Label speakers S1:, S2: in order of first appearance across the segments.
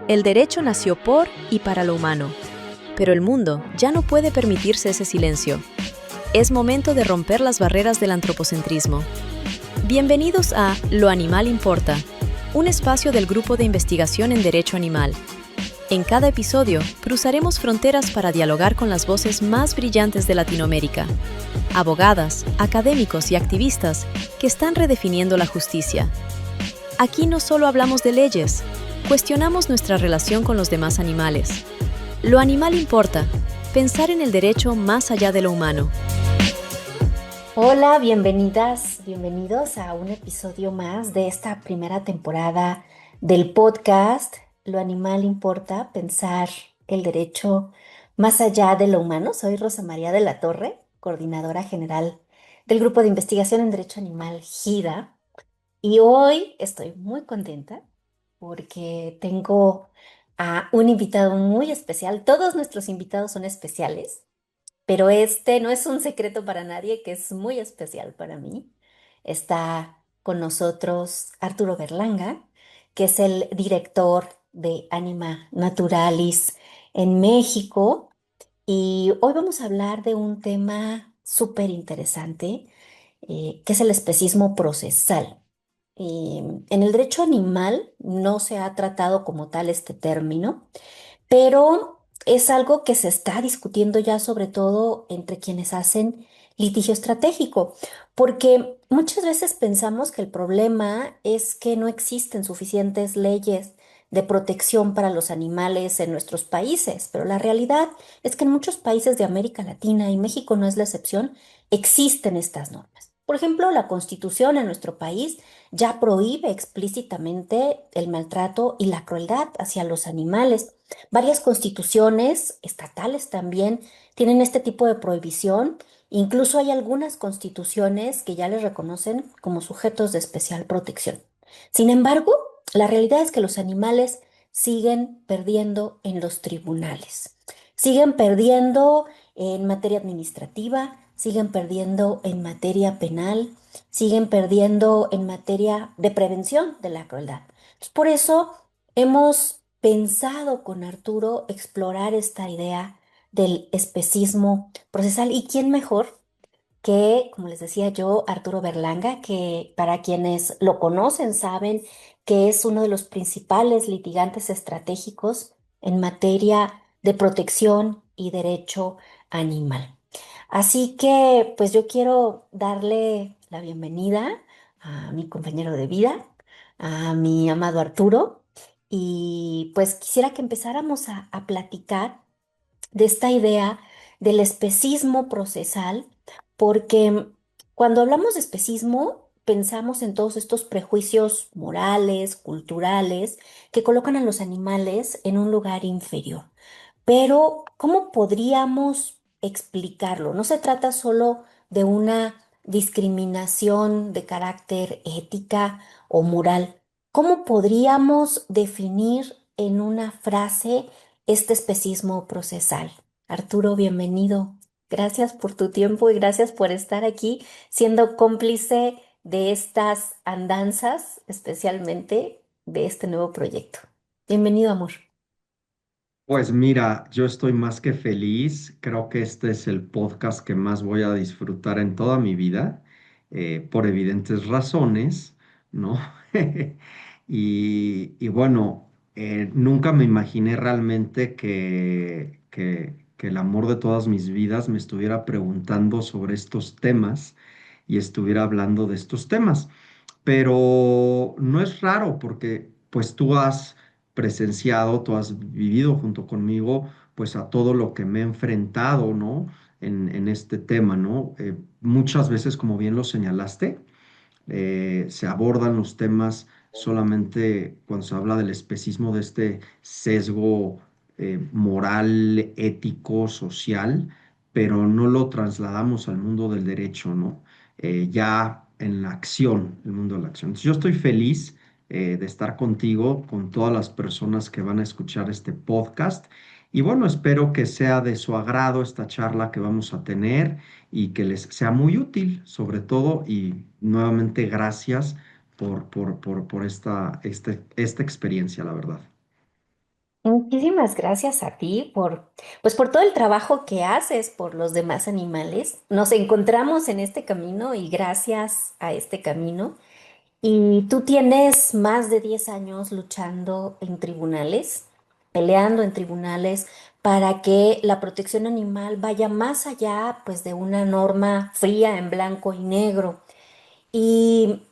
S1: El derecho nació por y para lo humano, pero el mundo ya no puede permitirse ese silencio. Es momento de romper las barreras del antropocentrismo. Bienvenidos a Lo Animal Importa, un espacio del Grupo de Investigación en Derecho Animal. En cada episodio, cruzaremos fronteras para dialogar con las voces más brillantes de Latinoamérica. Abogadas, académicos y activistas que están redefiniendo la justicia. Aquí no solo hablamos de leyes, cuestionamos nuestra relación con los demás animales. Lo animal importa, pensar en el derecho más allá de lo humano.
S2: Hola, bienvenidas, bienvenidos a un episodio más de esta primera temporada del podcast Lo Animal Importa, pensar el derecho más allá de lo humano. Soy Rosa María de la Torre, coordinadora general del Grupo de Investigación en Derecho Animal GIDA, y hoy estoy muy contenta porque tengo a un invitado muy especial. Todos nuestros invitados son especiales. Pero este no es un secreto para nadie, que es muy especial para mí. Está con nosotros Arturo Berlanga, que es el director de Anima Naturalis en México. Y hoy vamos a hablar de un tema súper interesante, que es el especismo procesal. En el derecho animal no se ha tratado como tal este término, pero es algo que se está discutiendo ya sobre todo entre quienes hacen litigio estratégico, porque muchas veces pensamos que el problema es que no existen suficientes leyes de protección para los animales en nuestros países, pero la realidad es que en muchos países de América Latina, y México no es la excepción, existen estas normas. Por ejemplo, la Constitución en nuestro país ya prohíbe explícitamente el maltrato y la crueldad hacia los animales. Varias constituciones estatales también tienen este tipo de prohibición. Incluso hay algunas constituciones que ya les reconocen como sujetos de especial protección. Sin embargo, la realidad es que los animales siguen perdiendo en los tribunales. Siguen perdiendo en materia administrativa, siguen perdiendo en materia penal, siguen perdiendo en materia de prevención de la crueldad. Por eso hemos pensado con Arturo explorar esta idea del especismo procesal. ¿Y quién mejor que, como les decía yo, Arturo Berlanga, que para quienes lo conocen saben que es uno de los principales litigantes estratégicos en materia de protección y derecho animal? Así que, pues yo quiero darle la bienvenida a mi compañero de vida, a mi amado Arturo, y pues quisiera que empezáramos a platicar de esta idea del especismo procesal, porque cuando hablamos de especismo, pensamos en todos estos prejuicios morales, culturales, que colocan a los animales en un lugar inferior. Pero, ¿cómo podríamos explicarlo? No se trata solo de una discriminación de carácter ética o moral. ¿Cómo podríamos definir en una frase este especismo procesal? Arturo, bienvenido. Gracias por tu tiempo y gracias por estar aquí siendo cómplice de estas andanzas, especialmente de este nuevo proyecto. Bienvenido, amor.
S3: Pues mira, yo estoy más que feliz. Creo que este es el podcast que más voy a disfrutar en toda mi vida, por evidentes razones, ¿no? Y bueno, nunca me imaginé realmente que el amor de todas mis vidas me estuviera preguntando sobre estos temas y estuviera hablando de estos temas. Pero no es raro porque pues tú has presenciado, tú has vivido junto conmigo pues a todo lo que me he enfrentado, ¿no? En este tema, ¿no? Muchas veces, como bien lo señalaste, se abordan los temas solamente cuando se habla del especismo de este sesgo moral, ético, social, pero no lo trasladamos al mundo del derecho, ¿no? Ya en la acción, el mundo de la acción. Entonces, yo estoy feliz de estar contigo, con todas las personas que van a escuchar este podcast. Y bueno, espero que sea de su agrado esta charla que vamos a tener y que les sea muy útil, sobre todo. Y nuevamente, gracias por esta experiencia, la verdad.
S2: Muchísimas gracias a ti pues por todo el trabajo que haces por los demás animales. Nos encontramos en este camino y gracias a este camino. Y tú tienes más de 10 años luchando en tribunales, peleando en tribunales para que la protección animal vaya más allá, pues, de una norma fría en blanco y negro. Y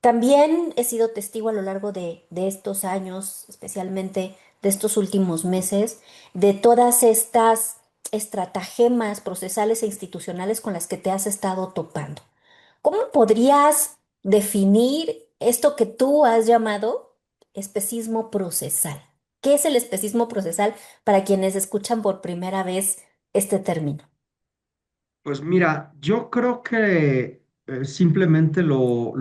S2: también he sido testigo a lo largo de estos años, especialmente de estos últimos meses, de todas estas estratagemas procesales e institucionales con las que te has estado topando. ¿Cómo podrías definir esto que tú has llamado especismo procesal? ¿Qué es el especismo procesal para quienes escuchan por primera vez este término?
S3: Pues mira, yo creo que simplemente lo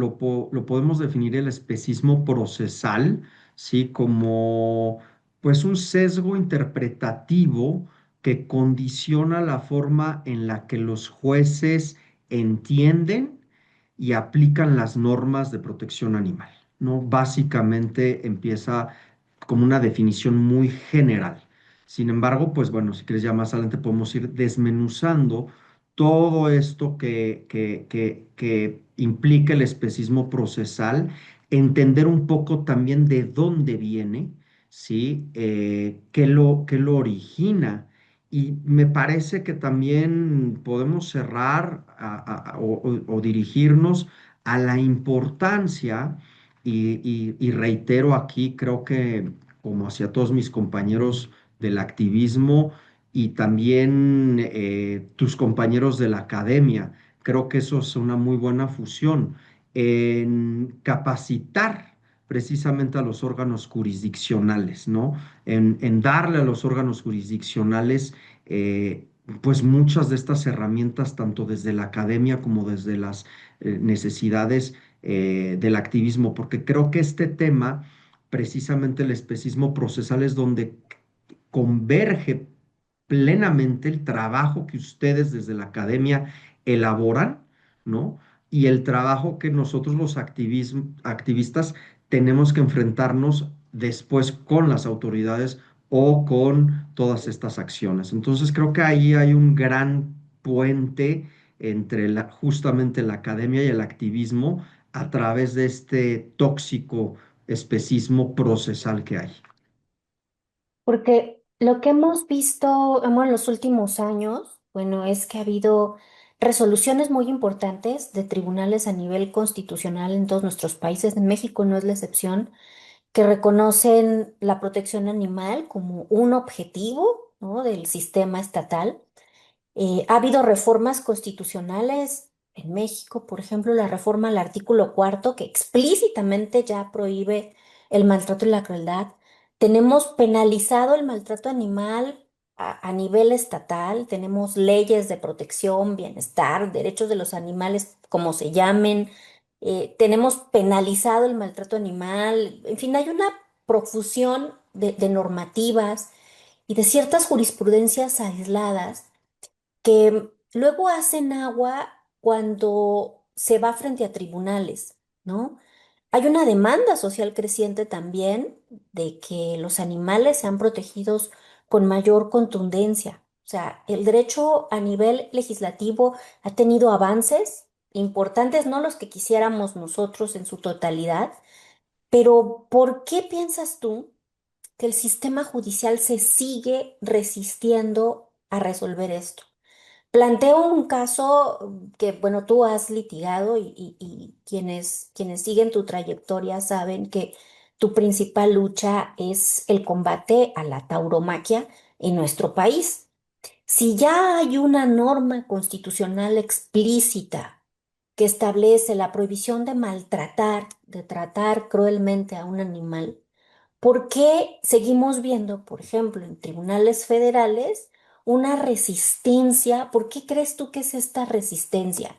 S3: podemos definir el especismo procesal, ¿sí? Como pues un sesgo interpretativo que condiciona la forma en la que los jueces entienden y aplican las normas de protección animal, ¿no? Básicamente empieza como una definición muy general. Sin embargo, pues bueno, si quieres ya más adelante podemos ir desmenuzando todo esto que implica el especismo procesal, entender un poco también de dónde viene, ¿sí? Qué lo origina. Y me parece que también podemos cerrar o dirigirnos a la importancia, y reitero aquí, creo que como hacia todos mis compañeros del activismo, y también tus compañeros de la academia. Creo que eso es una muy buena fusión en capacitar precisamente a los órganos jurisdiccionales, ¿no? En darle a los órganos jurisdiccionales, pues muchas de estas herramientas, tanto desde la academia como desde las necesidades del activismo, porque creo que este tema, precisamente el especismo procesal, es donde converge plenamente el trabajo que ustedes desde la academia elaboran, ¿no? Y el trabajo que nosotros los activistas tenemos que enfrentarnos después con las autoridades o con todas estas acciones. Entonces creo que ahí hay un gran puente entre justamente la academia y el activismo a través de este tóxico especismo procesal que hay.
S2: Porque lo que hemos visto, en los últimos años, bueno, es que ha habido resoluciones muy importantes de tribunales a nivel constitucional en todos nuestros países. En México no es la excepción, que reconocen la protección animal como un objetivo, ¿no?, del sistema estatal. Ha habido reformas constitucionales en México, por ejemplo, la reforma al artículo cuarto, que explícitamente ya prohíbe el maltrato y la crueldad. Tenemos penalizado el maltrato animal a nivel estatal, tenemos leyes de protección, bienestar, derechos de los animales, como se llamen. Tenemos penalizado el maltrato animal. En fin, hay una profusión de normativas y de ciertas jurisprudencias aisladas que luego hacen agua cuando se va frente a tribunales, ¿no? Hay una demanda social creciente también de que los animales sean protegidos con mayor contundencia. O sea, el derecho a nivel legislativo ha tenido avances importantes, no los que quisiéramos nosotros en su totalidad, pero ¿por qué piensas tú que el sistema judicial se sigue resistiendo a resolver esto? Planteo un caso que, bueno, tú has litigado y quienes siguen tu trayectoria saben que tu principal lucha es el combate a la tauromaquia en nuestro país. Si ya hay una norma constitucional explícita que establece la prohibición de maltratar, de tratar cruelmente a un animal, ¿por qué seguimos viendo, por ejemplo, en tribunales federales, una resistencia? ¿Por qué crees tú que es esta resistencia?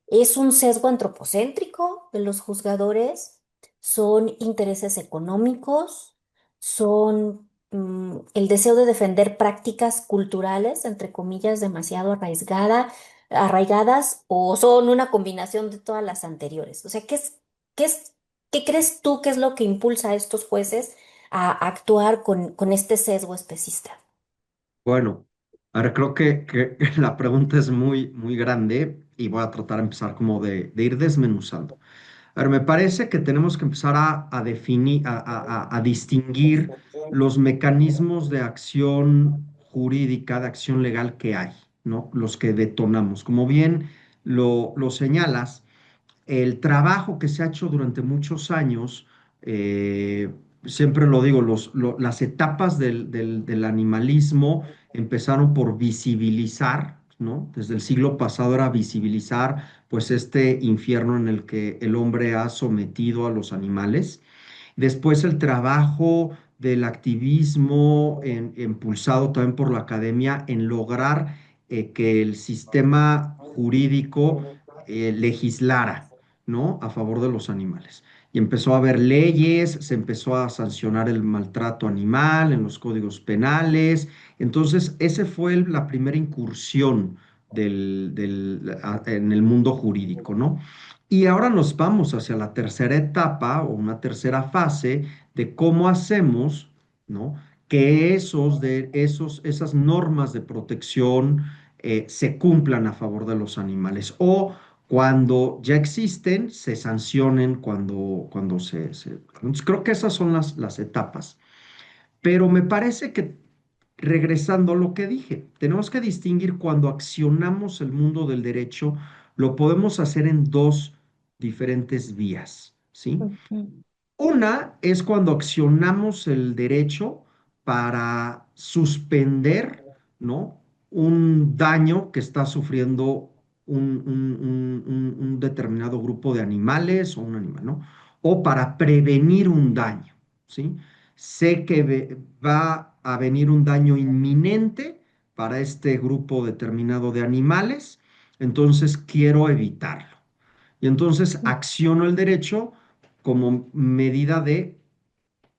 S2: ¿Es un sesgo antropocéntrico de los juzgadores? ¿Son intereses económicos? ¿Son el deseo de defender prácticas culturales, entre comillas, demasiado arraigadas? ¿O son una combinación de todas las anteriores? O sea, ¿qué crees tú que es lo que impulsa a estos jueces a actuar con este sesgo especista?
S3: Bueno, a ver, creo que la pregunta es muy, muy grande y voy a tratar de empezar como de ir desmenuzando. A ver, me parece que tenemos que empezar a definir, a distinguir los mecanismos de acción jurídica, de acción legal que hay, ¿no? Los que detonamos. Como bien lo señalas, el trabajo que se ha hecho durante muchos años, siempre lo digo, las etapas del animalismo empezaron por visibilizar, ¿no? Desde el siglo pasado era visibilizar, pues, este infierno en el que el hombre ha sometido a los animales. Después el trabajo del activismo impulsado también por la academia en lograr que el sistema jurídico legislara, ¿no? A favor de los animales. Y empezó a haber leyes, se empezó a sancionar el maltrato animal en los códigos penales. Entonces, esa fue la primera incursión en el mundo jurídico, ¿no? Y ahora nos vamos hacia la tercera etapa o una tercera fase de cómo hacemos, ¿no? Que esas normas de protección se cumplan a favor de los animales o cuando ya existen, se sancionen cuando Entonces, creo que esas son las etapas. Pero me parece que, regresando a lo que dije, tenemos que distinguir cuando accionamos el mundo del derecho, lo podemos hacer en dos diferentes vías, ¿sí?
S2: Ujú.
S3: Una es cuando accionamos el derecho para suspender, ¿no? Un daño que está sufriendo un determinado grupo de animales o un animal, ¿no? O para prevenir un daño, ¿sí? Sé que va a venir un daño inminente para este grupo determinado de animales, entonces quiero evitarlo. Y entonces acciono el derecho como medida de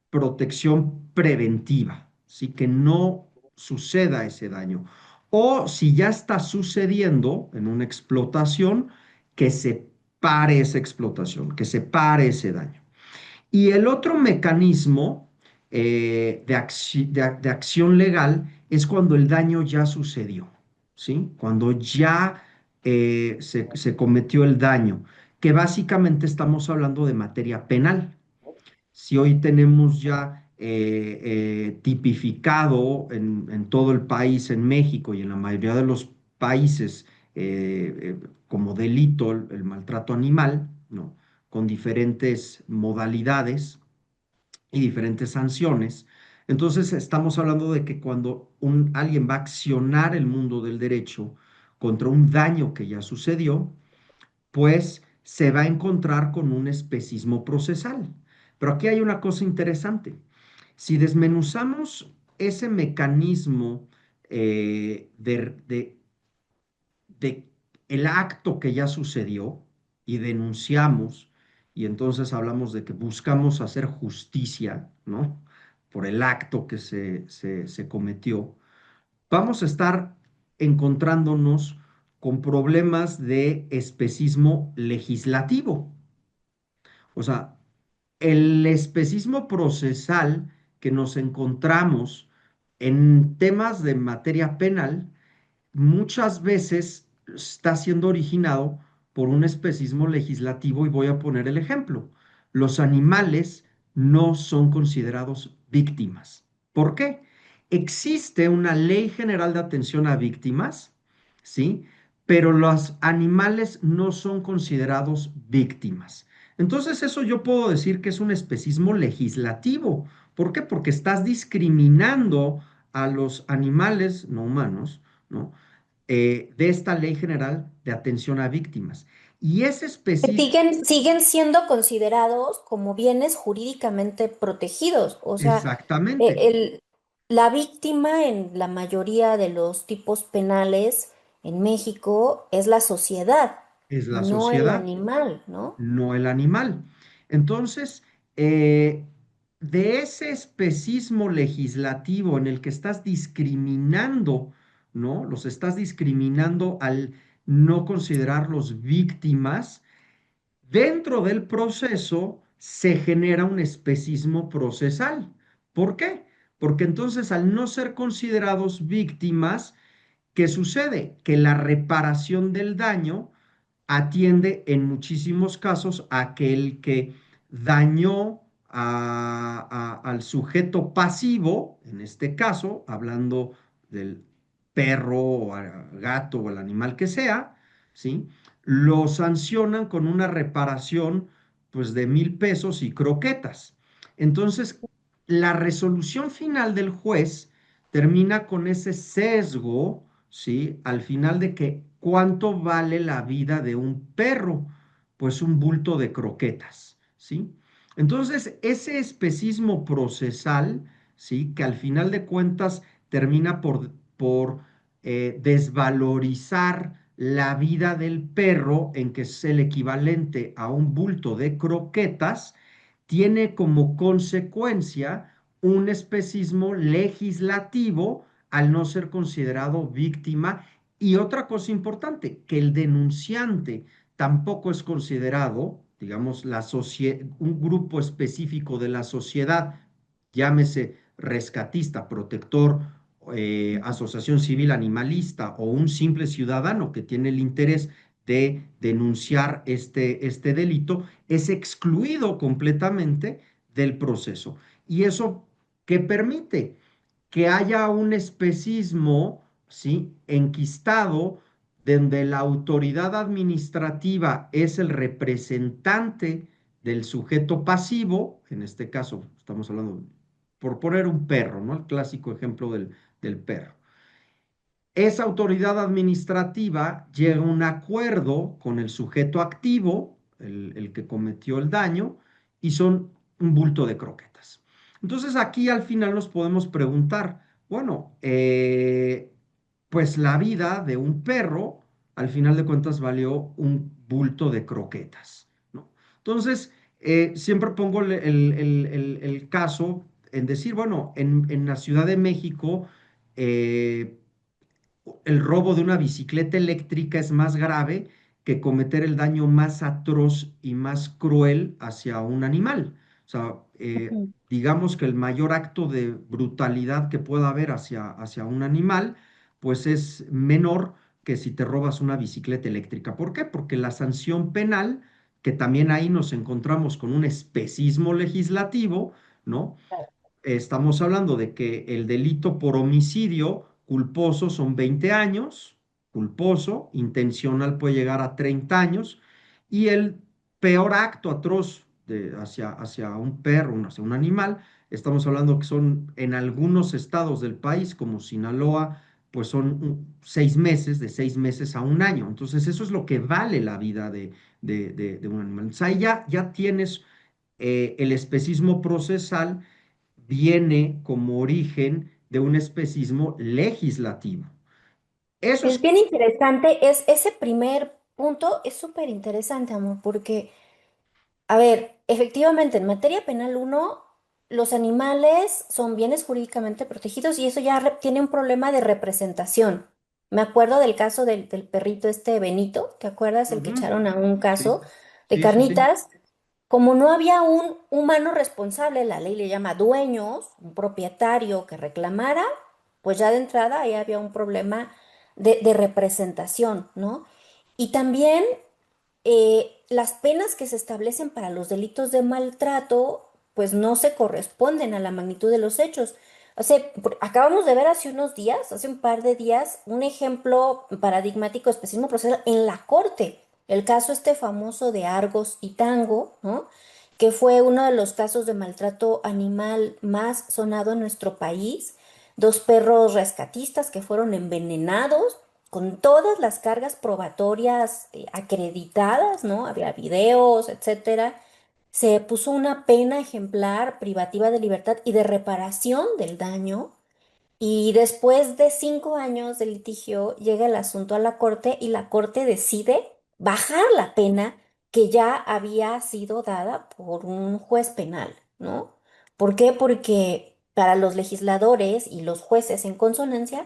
S3: protección preventiva, ¿sí? Que no suceda ese daño. O si ya está sucediendo en una explotación, que se pare esa explotación, que se pare ese daño. Y el otro mecanismo de acción legal es cuando el daño ya sucedió, ¿sí? Cuando ya se cometió el daño, que básicamente estamos hablando de materia penal. Si hoy tenemos ya tipificado en todo el país, en México y en la mayoría de los países, como delito el maltrato animal, ¿no? Con diferentes modalidades y diferentes sanciones. Entonces estamos hablando de que cuando alguien va a accionar el mundo del derecho contra un daño que ya sucedió, pues se va a encontrar con un especismo procesal. Pero aquí hay una cosa interesante. Si desmenuzamos ese mecanismo de el acto que ya sucedió y denunciamos, y entonces hablamos de que buscamos hacer justicia, ¿no? Por el acto que se cometió, vamos a estar encontrándonos con problemas de especismo legislativo. O sea, el especismo procesal que nos encontramos en temas de materia penal muchas veces está siendo originado por un especismo legislativo y voy a poner el ejemplo. Los animales no son considerados víctimas. ¿Por qué? Existe una ley general de atención a víctimas, ¿sí? Pero los animales no son considerados víctimas. Entonces eso yo puedo decir que es un especismo legislativo. ¿Por qué? Porque estás discriminando a los animales no humanos, ¿no? De esta Ley General de Atención a Víctimas. Y ese especismo,
S2: Siguen siendo considerados como bienes jurídicamente protegidos. O sea,
S3: exactamente,
S2: e- el- la víctima en la mayoría de los tipos penales en México es la sociedad,
S3: es la
S2: no el
S3: sociedad,
S2: animal, ¿no?
S3: no el animal. Entonces, de ese especismo legislativo en el que estás discriminando, ¿no? Los estás discriminando al no considerarlos víctimas. Dentro del proceso se genera un especismo procesal. ¿Por qué? Porque entonces al no ser considerados víctimas, ¿qué sucede? Que la reparación del daño atiende en muchísimos casos a aquel que dañó al sujeto pasivo, en este caso, hablando del perro o gato o el animal que sea, ¿sí? Lo sancionan con una reparación pues de 1,000 pesos y croquetas. Entonces, la resolución final del juez termina con ese sesgo, ¿sí? Al final de que cuánto vale la vida de un perro, pues un bulto de croquetas, ¿sí? Entonces, ese especismo procesal, ¿sí? Que al final de cuentas termina por desvalorizar la vida del perro, en que es el equivalente a un bulto de croquetas, tiene como consecuencia un especismo legislativo al no ser considerado víctima. Y otra cosa importante, que el denunciante tampoco es considerado, digamos, un grupo específico de la sociedad, llámese rescatista, protector, asociación civil animalista o un simple ciudadano que tiene el interés de denunciar este delito, es excluido completamente del proceso. ¿Y eso qué permite? Que haya un especismo, ¿sí? Enquistado, donde la autoridad administrativa es el representante del sujeto pasivo, en este caso estamos hablando, por poner un perro, ¿no? El clásico ejemplo del perro. Esa autoridad administrativa llega a un acuerdo con el sujeto activo, el que cometió el daño, y son un bulto de croquetas. Entonces aquí al final nos podemos preguntar, bueno, pues la vida de un perro al final de cuentas valió un bulto de croquetas, ¿no? Entonces, siempre pongo el caso en decir, bueno, en la Ciudad de México, eh, el robo de una bicicleta eléctrica es más grave que cometer el daño más atroz y más cruel hacia un animal. O sea,
S2: Ujú.
S3: digamos que el mayor acto de brutalidad que pueda haber hacia un animal, pues es menor que si te robas una bicicleta eléctrica. ¿Por qué? Porque la sanción penal, que también ahí nos encontramos con un especismo legislativo, ¿no? Estamos hablando de que el delito por homicidio culposo son 20 años, culposo, intencional puede llegar a 30 años, y el peor acto atroz hacia un perro, hacia un animal, estamos hablando que son en algunos estados del país, como Sinaloa, pues son 6 meses, de 6 meses a un año. Entonces, eso es lo que vale la vida de un animal. Entonces, ahí ya tienes el especismo procesal viene como origen de un especismo legislativo. Eso es
S2: Es bien interesante, ese primer punto es súper interesante, amor, porque, a ver, efectivamente, en materia penal uno, los animales son bienes jurídicamente protegidos y eso ya tiene un problema de representación. Me acuerdo del caso del perrito este Benito, ¿te acuerdas? El que
S3: Ujú.
S2: echaron a un
S3: Sí,
S2: caso de
S3: sí, sí, sí.
S2: carnitas. Como no había un humano responsable, la ley le llama dueños, un propietario que reclamara, pues ya de entrada ahí había un problema de representación, ¿no? Y también las penas que se establecen para los delitos de maltrato, pues no se corresponden a la magnitud de los hechos. O sea, acabamos de ver hace unos días, hace un par de días, un ejemplo paradigmático de especismo procesal en la corte. El caso este famoso de Argos y Tango, ¿no? Que fue uno de los casos de maltrato animal más sonado en nuestro país. Dos perros rescatistas que fueron envenenados con todas las cargas probatorias acreditadas, ¿no? Había videos, etcétera. Se puso una pena ejemplar privativa de libertad y de reparación del daño. Y después de 5 años de litigio, llega el asunto a la corte y la corte decide bajar la pena que ya había sido dada por un juez penal, ¿no? ¿Por qué? Porque para los legisladores y los jueces en consonancia,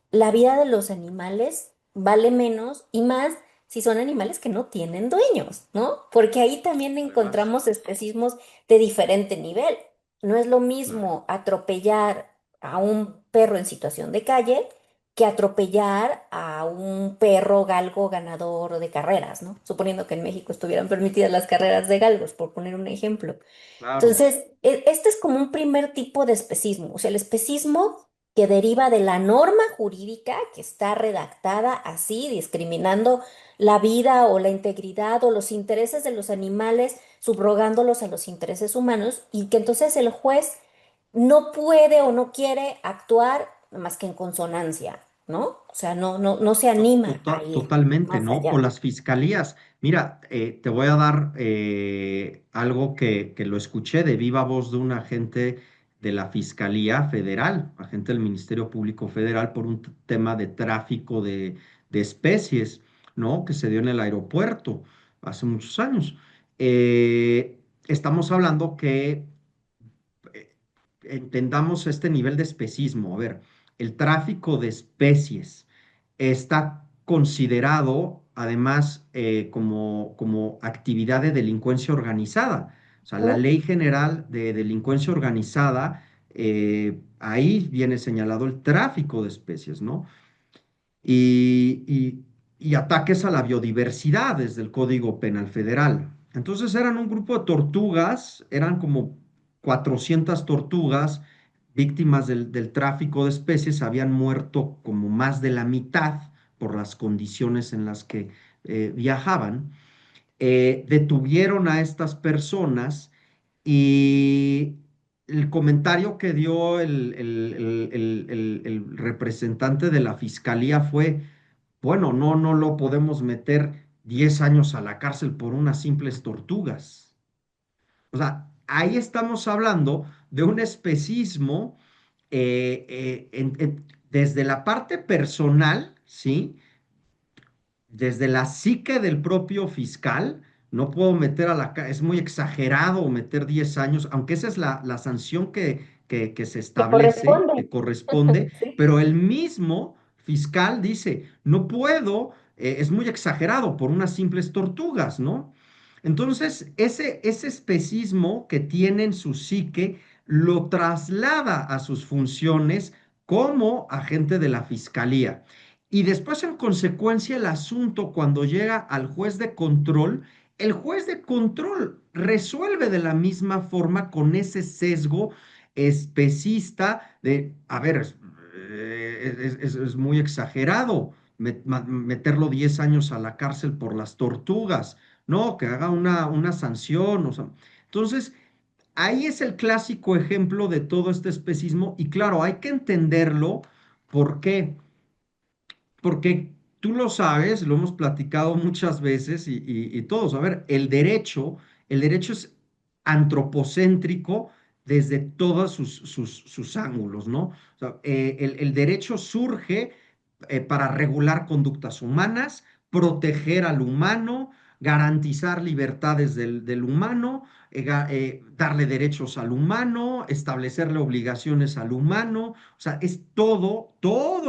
S2: la vida de los animales vale menos y más si son animales que no tienen dueños, ¿no? Porque ahí también
S3: Además,
S2: encontramos especismos de diferente nivel. No es lo
S3: Claro,
S2: mismo atropellar a un perro en situación de calle que atropellar a un perro galgo ganador de carreras, ¿no? Suponiendo que en México estuvieran permitidas las carreras de galgos, por poner un ejemplo.
S3: claro,
S2: Entonces, este es como un primer tipo de especismo, o sea, el especismo que deriva de la norma jurídica que está redactada así, discriminando la vida o la integridad o los intereses de los animales, subrogándolos a los intereses humanos, y que entonces el juez no puede o no quiere actuar más que en consonancia, ¿no? O sea, no se anima a ir
S3: totalmente,
S2: más
S3: ¿no? O
S2: allá.
S3: las fiscalías. Mira, te voy a dar algo que lo escuché de viva voz de un agente de la Fiscalía Federal, agente del Ministerio Público Federal, por un tema de tráfico de especies, ¿no? Que se dio en el aeropuerto hace muchos años. Estamos hablando que entendamos este nivel de especismo. A ver, el tráfico de especies está considerado además como actividad de delincuencia organizada. O sea, la
S2: ¿Mm?
S3: Ley General de Delincuencia Organizada, ahí viene señalado el tráfico de especies, ¿no? y, y- y ataques a la biodiversidad desde el Código Penal Federal. Entonces eran un grupo de tortugas, eran como 400 tortugas víctimas del tráfico de especies, habían muerto como más de la mitad por las condiciones en las que viajaban. Detuvieron a estas personas y el comentario que dio el representante de la fiscalía fue, bueno, no lo podemos meter 10 años a la cárcel por unas simples tortugas. O sea, ahí estamos hablando de un especismo desde la parte personal, ¿sí? Desde la psique del propio fiscal, no puedo meter es muy exagerado meter 10 años, aunque esa es la sanción que se
S2: Que
S3: establece,
S2: corresponde.
S3: que corresponde,
S2: Sí.
S3: pero el mismo fiscal dice, no puedo, es muy exagerado por unas simples tortugas, ¿no? Entonces, ese especismo que tiene en su psique lo traslada a sus funciones como agente de la fiscalía. Y después, en consecuencia, el asunto cuando llega al juez de control, el juez de control resuelve de la misma forma con ese sesgo especista de, a ver, es muy exagerado meterlo 10 años a la cárcel por las tortugas, no, que haga una sanción, o sea. Entonces, ahí es el clásico ejemplo de todo este especismo y claro, hay que entenderlo. ¿Por qué? Porque tú lo sabes, lo hemos platicado muchas veces y todos. A ver, el derecho es antropocéntrico desde todos sus ángulos, ¿no? O sea, el derecho surge para regular conductas humanas, proteger al humano, garantizar libertades del humano, darle derechos al humano, establecerle obligaciones al humano. O sea, es todo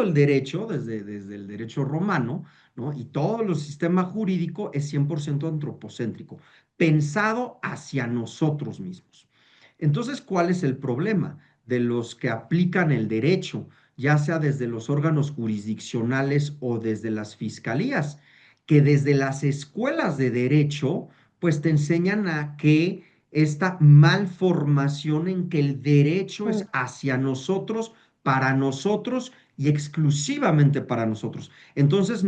S3: el derecho, desde el derecho romano, ¿no? Y todo el sistema jurídico es 100% antropocéntrico, pensado hacia nosotros mismos. Entonces, ¿cuál es el problema de los que aplican el derecho, ya sea desde los órganos jurisdiccionales o desde las fiscalías? Que desde las escuelas de derecho, pues te enseñan a que esta malformación en que el derecho
S2: Mm.
S3: es hacia nosotros, para nosotros y exclusivamente para nosotros. Entonces,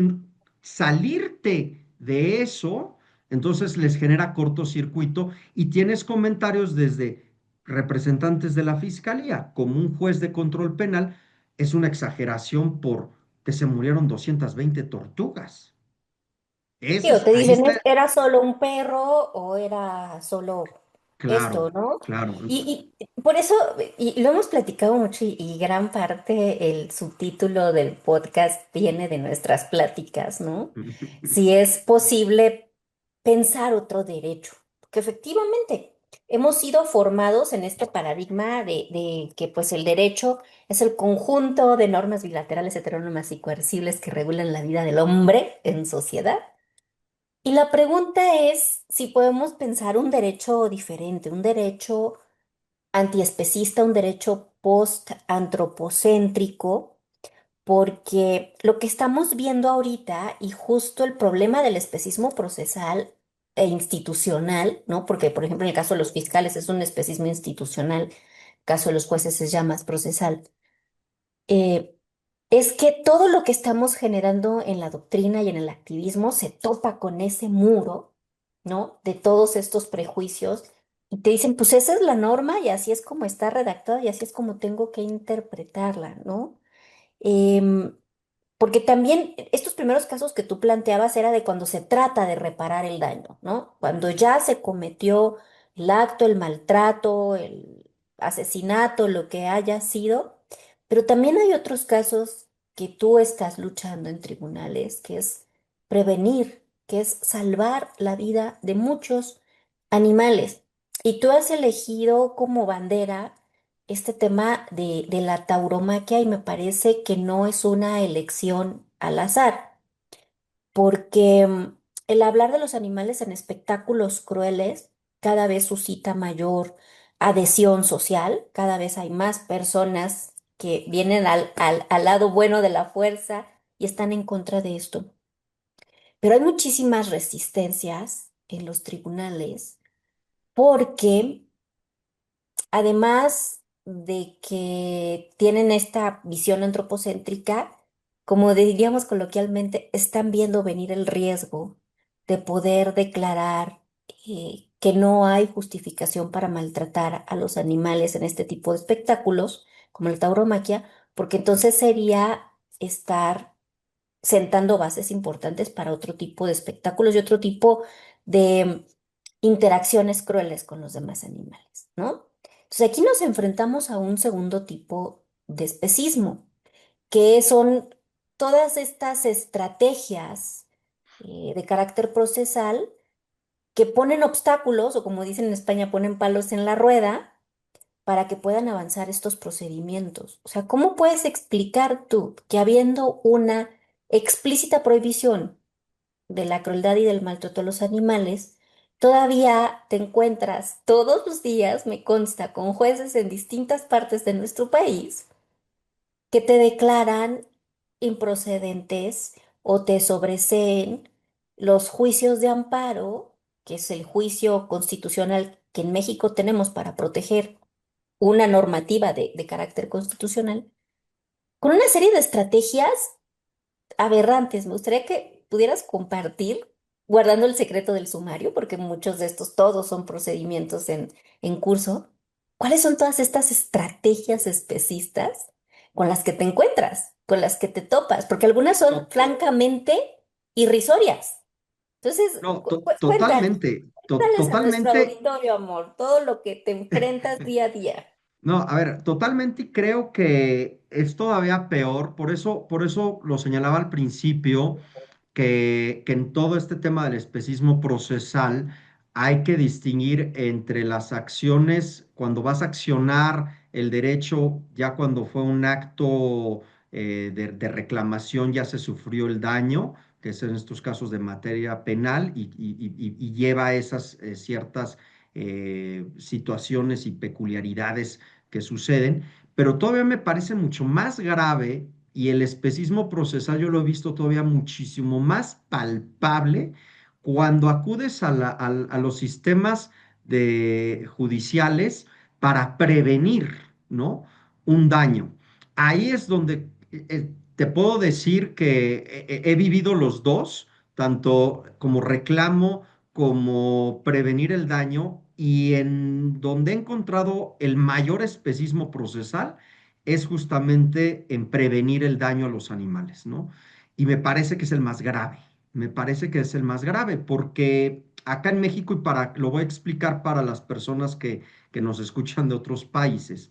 S3: salirte de eso, entonces les genera cortocircuito y tienes comentarios desde representantes de la fiscalía como un juez de control penal, es una exageración por que se murieron 220 tortugas.
S2: Sí,
S3: Ese
S2: o
S3: es,
S2: te
S3: ahí
S2: dicen,
S3: está,
S2: ¿era solo un perro o era solo esto,
S3: claro,
S2: no?
S3: claro.
S2: Y por eso, y lo hemos platicado mucho y gran parte el subtítulo del podcast viene de nuestras pláticas, ¿no? Si es posible pensar otro derecho, porque efectivamente hemos sido formados en este paradigma de que pues el derecho es el conjunto de normas bilaterales, heterónomas y coercibles que regulan la vida del hombre en sociedad. Y la pregunta es si podemos pensar un derecho diferente, un derecho antiespecista, un derecho post-antropocéntrico, porque lo que estamos viendo ahorita y justo el problema del especismo procesal e institucional, ¿no? Porque, por ejemplo, en el caso de los fiscales es un especismo institucional, el caso de los jueces es ya más procesal. eh, es que todo lo que estamos generando en la doctrina y en el activismo se topa con ese muro, ¿no? De todos estos prejuicios y te dicen, pues esa es la norma y así es como está redactada y así es como tengo que interpretarla, ¿no? Em, Porque también estos primeros casos que tú planteabas era de cuando se trata de reparar el daño, ¿no? Cuando ya se cometió el acto, el maltrato, el asesinato, lo que haya sido. Pero también hay otros casos que tú estás luchando en tribunales, que es prevenir, que es salvar la vida de muchos animales. Y tú has elegido como bandera este tema de la tauromaquia y me parece que no es una elección al azar, porque el hablar de los animales en espectáculos crueles cada vez suscita mayor adhesión social, cada vez hay más personas que vienen al lado bueno de la fuerza y están en contra de esto. Pero hay muchísimas resistencias en los tribunales porque además de que tienen esta visión antropocéntrica, como diríamos coloquialmente, están viendo venir el riesgo de poder declarar que no hay justificación para maltratar a los animales en este tipo de espectáculos, como la tauromaquia, porque entonces sería estar sentando bases importantes para otro tipo de espectáculos y otro tipo de interacciones crueles con los demás animales, ¿no? Entonces aquí nos enfrentamos a un segundo tipo de especismo, que son todas estas estrategias de carácter procesal que ponen obstáculos, o como dicen en España, ponen palos en la rueda para que puedan avanzar estos procedimientos. O sea, ¿cómo puedes explicar tú que habiendo una explícita prohibición de la crueldad y del maltrato a los animales, todavía te encuentras todos los días, me consta, con jueces en distintas partes de nuestro país que te declaran improcedentes o te sobreseen los juicios de amparo, que es el juicio constitucional que en México tenemos para proteger una normativa de carácter constitucional, con una serie de estrategias aberrantes. Me gustaría que pudieras compartir, guardando el secreto del sumario, porque muchos de estos, todos son procedimientos en curso. ¿Cuáles son todas estas estrategias especistas con las que te encuentras, con las que te topas? Porque algunas son
S3: To-
S2: francamente irrisorias. Entonces,
S3: no,
S2: cuéntales,
S3: totalmente,
S2: cuéntales a nuestro
S3: totalmente.
S2: auditorio, amor, todo lo que te enfrentas día a día.
S3: No, a ver, totalmente y creo que es todavía peor, por eso lo señalaba al principio, que en todo este tema del especismo procesal hay que distinguir entre las acciones, cuando vas a accionar el derecho, ya cuando fue un acto de reclamación, ya se sufrió el daño, que es en estos casos de materia penal y lleva a esas ciertas situaciones y peculiaridades que suceden, pero todavía me parece mucho más grave y el especismo procesal yo lo he visto todavía muchísimo más palpable cuando acudes a los sistemas judiciales para prevenir, ¿no? Un daño. Ahí es donde te puedo decir que he vivido los dos, tanto como reclamo como prevenir el daño y en donde he encontrado el mayor especismo procesal es justamente en prevenir el daño a los animales, ¿no? Y me parece que es el más grave, me parece que es el más grave porque acá en México, y lo voy a explicar para las personas que nos escuchan de otros países,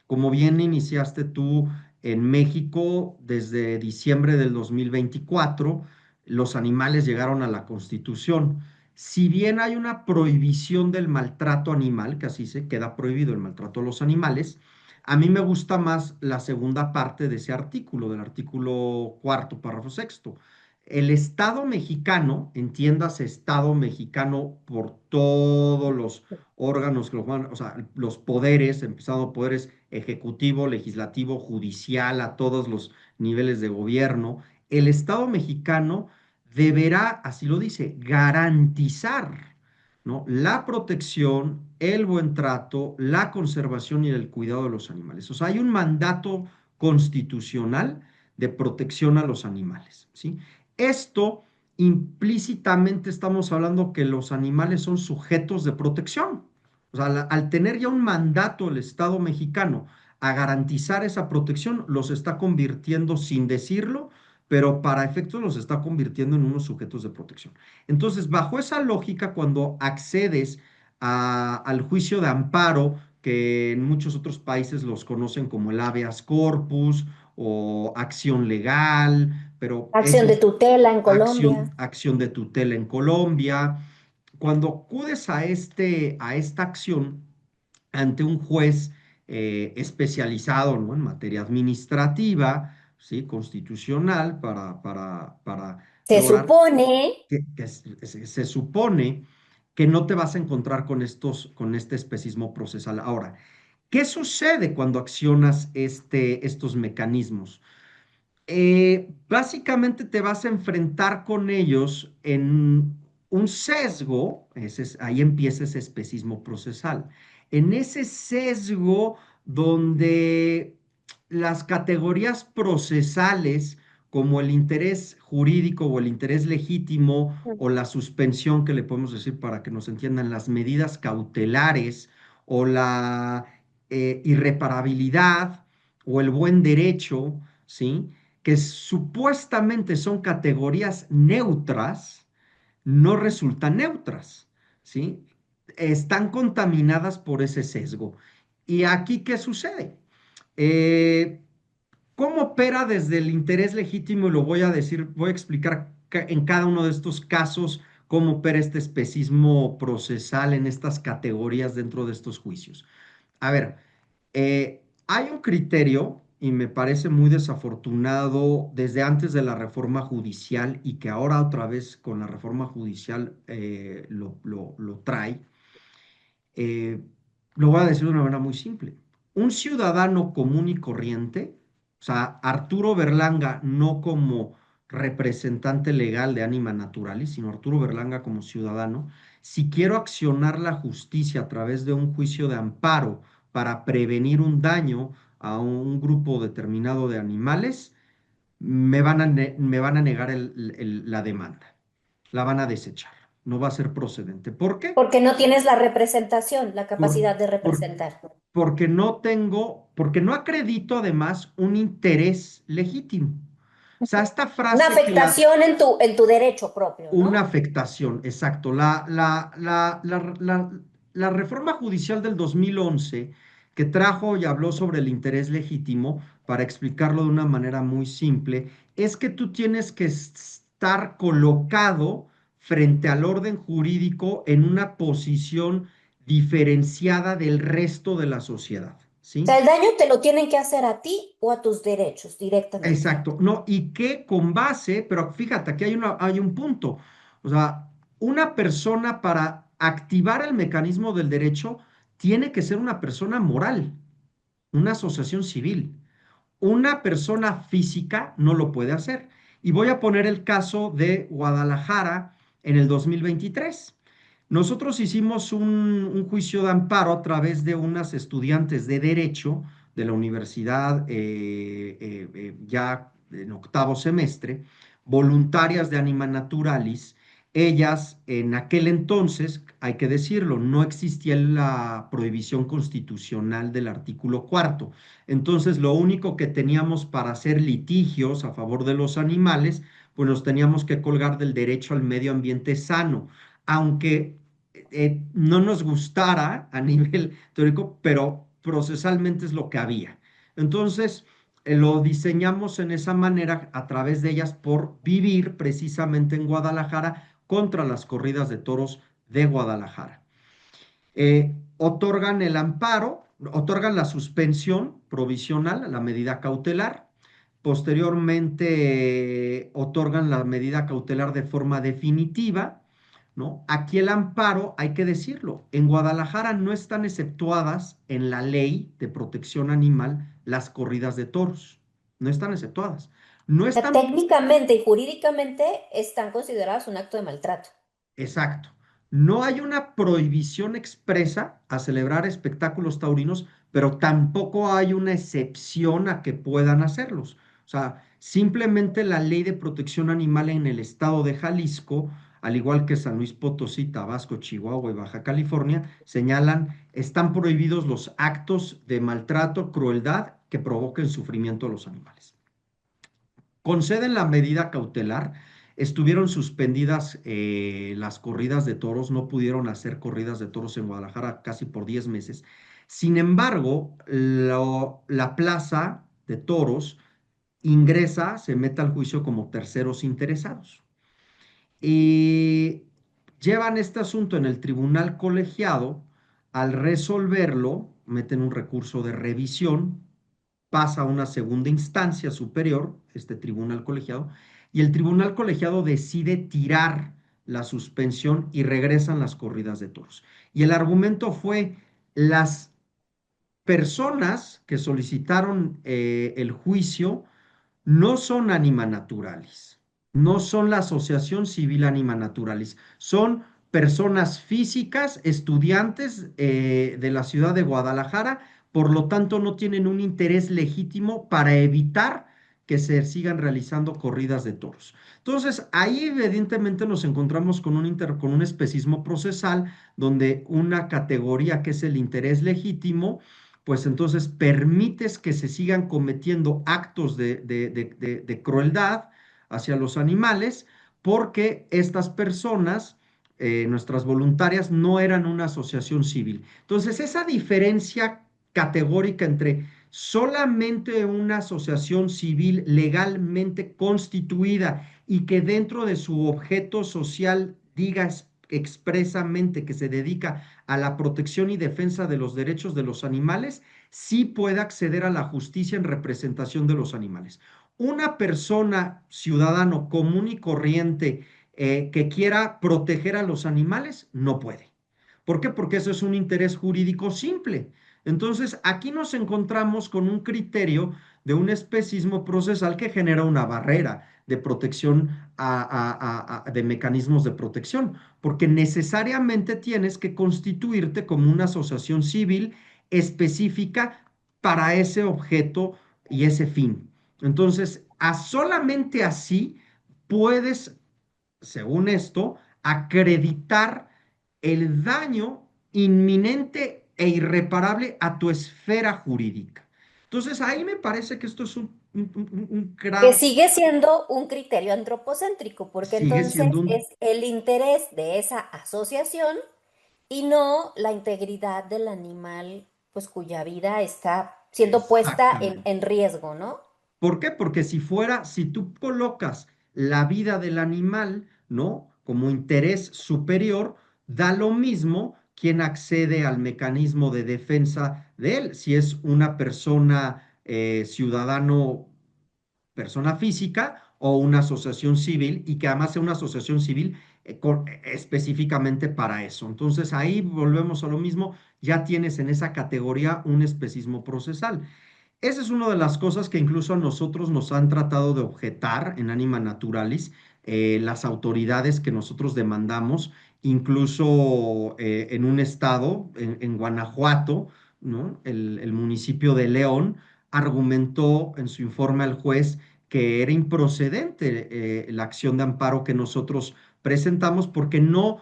S3: como bien iniciaste tú en México desde diciembre del 2024, los animales llegaron a la Constitución. Si bien hay una prohibición del maltrato animal, que así se queda prohibido el maltrato a los animales, a mí me gusta más la segunda parte de ese artículo, del artículo cuarto, párrafo sexto, El Estado mexicano, entiéndase Estado mexicano por todos los órganos que lo forman, o sea, los poderes, empezando poderes ejecutivo, legislativo, judicial, a todos los niveles de gobierno, el Estado mexicano deberá, así lo dice, garantizar, ¿no? La protección, el buen trato, la conservación y el cuidado de los animales. O sea, hay un mandato constitucional de protección a los animales, ¿sí? Esto implícitamente estamos hablando que los animales son sujetos de protección. O sea, al tener ya un mandato el Estado mexicano a garantizar esa protección, los está convirtiendo sin decirlo, pero para efectos los está convirtiendo en unos sujetos de protección. Entonces, bajo esa lógica, cuando accedes al juicio de amparo, que en muchos otros países los conocen como el habeas corpus o acción legal, pero
S2: Acción
S3: eso
S2: de
S3: es
S2: tutela en Colombia.
S3: acción de tutela en Colombia. Cuando acudes a esta acción ante un juez especializado, ¿no? En materia administrativa, ¿sí? Constitucional, para
S2: Se
S3: lograr
S2: supone,
S3: se supone que no te vas a encontrar con este especismo procesal. Ahora, ¿qué sucede cuando accionas estos mecanismos? Básicamente te vas a enfrentar con ellos en un sesgo, ahí empieza ese especismo procesal, en ese sesgo donde las categorías procesales, como el interés jurídico o el interés legítimo o la suspensión, que le podemos decir para que nos entiendan, las medidas cautelares o la irreparabilidad o el buen derecho, ¿sí? Que supuestamente son categorías neutras, no resultan neutras, ¿sí? Están contaminadas por ese sesgo. ¿Y aquí qué sucede? Eh, ¿Cómo opera desde el interés legítimo? Y lo voy a decir, voy a explicar en cada uno de estos casos cómo opera este especismo procesal en estas categorías dentro de estos juicios. A ver, hay un criterio, y me parece muy desafortunado desde antes de la reforma judicial y que ahora otra vez con la reforma judicial lo trae. eh, lo voy a decir de una manera muy simple. Un ciudadano común y corriente, o sea, Arturo Berlanga no como representante legal de Anima Naturalis, sino Arturo Berlanga como ciudadano, si quiero accionar la justicia a través de un juicio de amparo para prevenir un daño a un grupo determinado de animales, me van a negar la demanda, la van a desechar, no va a ser procedente. ¿Por qué?
S2: porque no tienes la representación, la
S3: Por,
S2: capacidad de
S3: por,
S2: representar.
S3: porque no acredito además un interés legítimo. O sea, esta
S2: Una
S3: frase que
S2: afectación en tu derecho propio,
S3: una
S2: ¿no?
S3: afectación, exacto. La reforma judicial del 2011 que trajo y habló sobre el interés legítimo, para explicarlo de una manera muy simple, es que tú tienes que estar colocado frente al orden jurídico en una posición diferenciada del resto de la sociedad,
S2: O
S3: ¿sí?
S2: sea, el daño te lo tienen que hacer a ti o a tus derechos directamente.
S3: Exacto, no, y que con base, pero fíjate, aquí hay un punto. O sea, una persona para activar el mecanismo del derecho tiene que ser una persona moral, una asociación civil. Una persona física no lo puede hacer. Y voy a poner el caso de Guadalajara en el 2023. Nosotros hicimos un juicio de amparo a través de unas estudiantes de Derecho de la universidad ya en octavo semestre, voluntarias de Anima Naturalis. Ellas, en aquel entonces, hay que decirlo, no existía la prohibición constitucional del artículo cuarto. Entonces, lo único que teníamos para hacer litigios a favor de los animales, pues nos teníamos que colgar del derecho al medio ambiente sano, aunque no nos gustara a nivel teórico, pero procesalmente es lo que había. Entonces, lo diseñamos en esa manera a través de ellas por vivir precisamente en Guadalajara contra las corridas de toros de Guadalajara. Otorgan el amparo, otorgan la suspensión provisional, la medida cautelar, posteriormente otorgan la medida cautelar de forma definitiva, ¿no? Aquí el amparo, hay que decirlo, en Guadalajara no están exceptuadas en la ley de protección animal las corridas de toros, no están exceptuadas. No
S2: Sea,
S3: están.
S2: técnicamente y jurídicamente están considerados un acto de maltrato.
S3: Exacto. No hay una prohibición expresa a celebrar espectáculos taurinos, pero tampoco hay una excepción a que puedan hacerlos. O sea, simplemente la ley de protección animal en el estado de Jalisco, al igual que San Luis Potosí, Tabasco, Chihuahua y Baja California, señalan, están prohibidos los actos de maltrato, crueldad que provoquen sufrimiento a los animales. Conceden la medida cautelar, estuvieron suspendidas las corridas de toros, no pudieron hacer corridas de toros en Guadalajara casi por 10 meses. Sin embargo, la plaza de toros ingresa, se mete al juicio como terceros interesados. Y llevan este asunto en el tribunal colegiado, al resolverlo, meten un recurso de revisión, pasa a una segunda instancia superior, este tribunal colegiado, y el tribunal colegiado decide tirar la suspensión y regresan las corridas de toros. Y el argumento fue, las personas que solicitaron el juicio no son Anima Naturalis, no son la Asociación Civil Anima Naturalis, son personas físicas, estudiantes de la ciudad de Guadalajara, por lo tanto no tienen un interés legítimo para evitar que se sigan realizando corridas de toros. Entonces, ahí evidentemente nos encontramos con con un especismo procesal donde una categoría que es el interés legítimo, pues entonces permites que se sigan cometiendo actos de crueldad hacia los animales porque estas personas, nuestras voluntarias, no eran una asociación civil. Entonces, esa diferencia categórica entre solamente una asociación civil legalmente constituida y que dentro de su objeto social diga expresamente que se dedica a la protección y defensa de los derechos de los animales, sí puede acceder a la justicia en representación de los animales. Una persona, ciudadano común y corriente, que quiera proteger a los animales, no puede. ¿Por qué? Porque eso es un interés jurídico simple. Entonces, aquí nos encontramos con un criterio de un especismo procesal que genera una barrera de protección de mecanismos de protección, porque necesariamente tienes que constituirte como una asociación civil específica para ese objeto y ese fin. Entonces, solamente así puedes, según esto, acreditar el daño inminente e irreparable a tu esfera jurídica. Entonces, ahí me parece que esto es un
S2: Que
S3: gran,
S2: sigue siendo un criterio antropocéntrico, porque
S3: sigue
S2: entonces
S3: siendo
S2: es
S3: un,
S2: el interés de esa asociación y no la integridad del animal, pues cuya vida está siendo puesta
S3: exactamente.
S2: en riesgo, ¿no?
S3: ¿Por qué? Porque si tú colocas la vida del animal, ¿no? Como interés superior, da lo mismo quien accede al mecanismo de defensa de él. Si es una persona, ciudadano, persona física o una asociación civil y que además sea una asociación civil específicamente para eso. Entonces ahí volvemos a lo mismo, ya tienes en esa categoría un especismo procesal. Esa es una de las cosas que incluso a nosotros nos han tratado de objetar en Anima Naturalis, las autoridades que nosotros demandamos, incluso en un estado, en Guanajuato, ¿no? El municipio de León argumentó en su informe al juez que era improcedente la acción de amparo que nosotros presentamos porque no,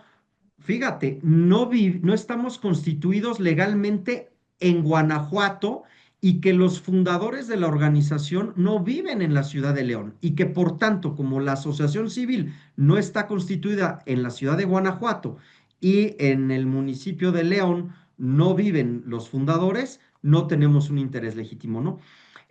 S3: fíjate, no estamos constituidos legalmente en Guanajuato y que los fundadores de la organización no viven en la ciudad de León y que por tanto, como la asociación civil no está constituida en la ciudad de Guanajuato y en el municipio de León no viven los fundadores, no tenemos un interés legítimo, ¿no?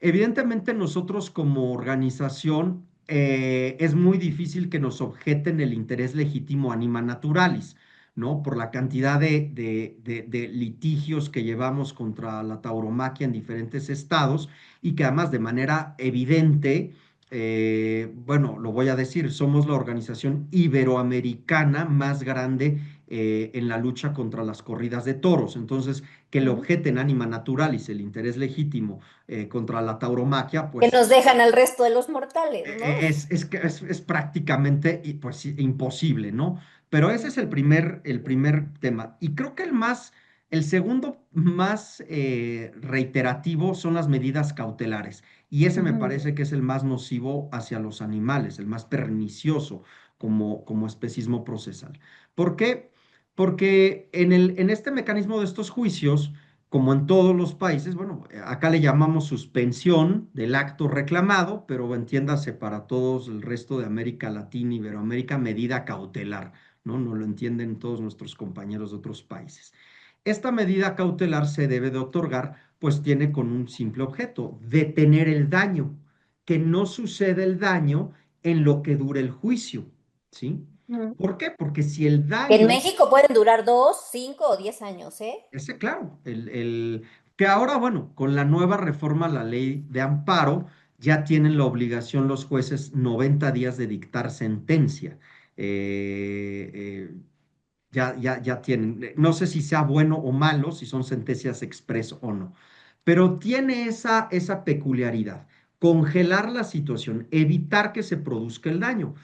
S3: Evidentemente nosotros como organización es muy difícil que nos objeten el interés legítimo Anima Naturalis. ¿no? Por la cantidad de litigios que llevamos contra la tauromaquia en diferentes estados y que además de manera evidente, bueno, lo voy a decir, somos la organización iberoamericana más grande en la lucha contra las corridas de toros. Entonces, que le
S2: Ujú.
S3: objeten Anima Naturalis el interés legítimo contra la tauromaquia,
S2: Que
S3: pues
S2: nos dejan al resto de los mortales, ¿no?
S3: es prácticamente pues, sí, imposible, ¿no? Pero ese es el primer tema. Y creo que el segundo más reiterativo son las medidas cautelares. Y ese me
S2: Ujú.
S3: parece que es el más nocivo hacia los animales, el más pernicioso como especismo procesal. ¿Por qué? Porque en este mecanismo de estos juicios, como en todos los países, bueno, acá le llamamos suspensión del acto reclamado, pero entiéndase para todos el resto de América Latina, Iberoamérica, medida cautelar, ¿no? No lo entienden todos nuestros compañeros de otros países. Esta medida cautelar se debe de otorgar, pues tiene con un simple objeto, detener el daño, que no suceda el daño en lo que dure el juicio, ¿sí?
S2: Ujú.
S3: ¿Por qué? Porque si el
S2: En
S3: daño
S2: México pueden durar 2, 5 o 10 años, ¿eh?
S3: ese, claro, que ahora, bueno, con la nueva reforma a la ley de amparo, ya tienen la obligación los jueces 90 días de dictar sentencia. Eh, eh, ya tienen, no sé si sea bueno o malo, si son sentencias express o no, pero tiene esa peculiaridad, congelar la situación, evitar que se produzca el daño.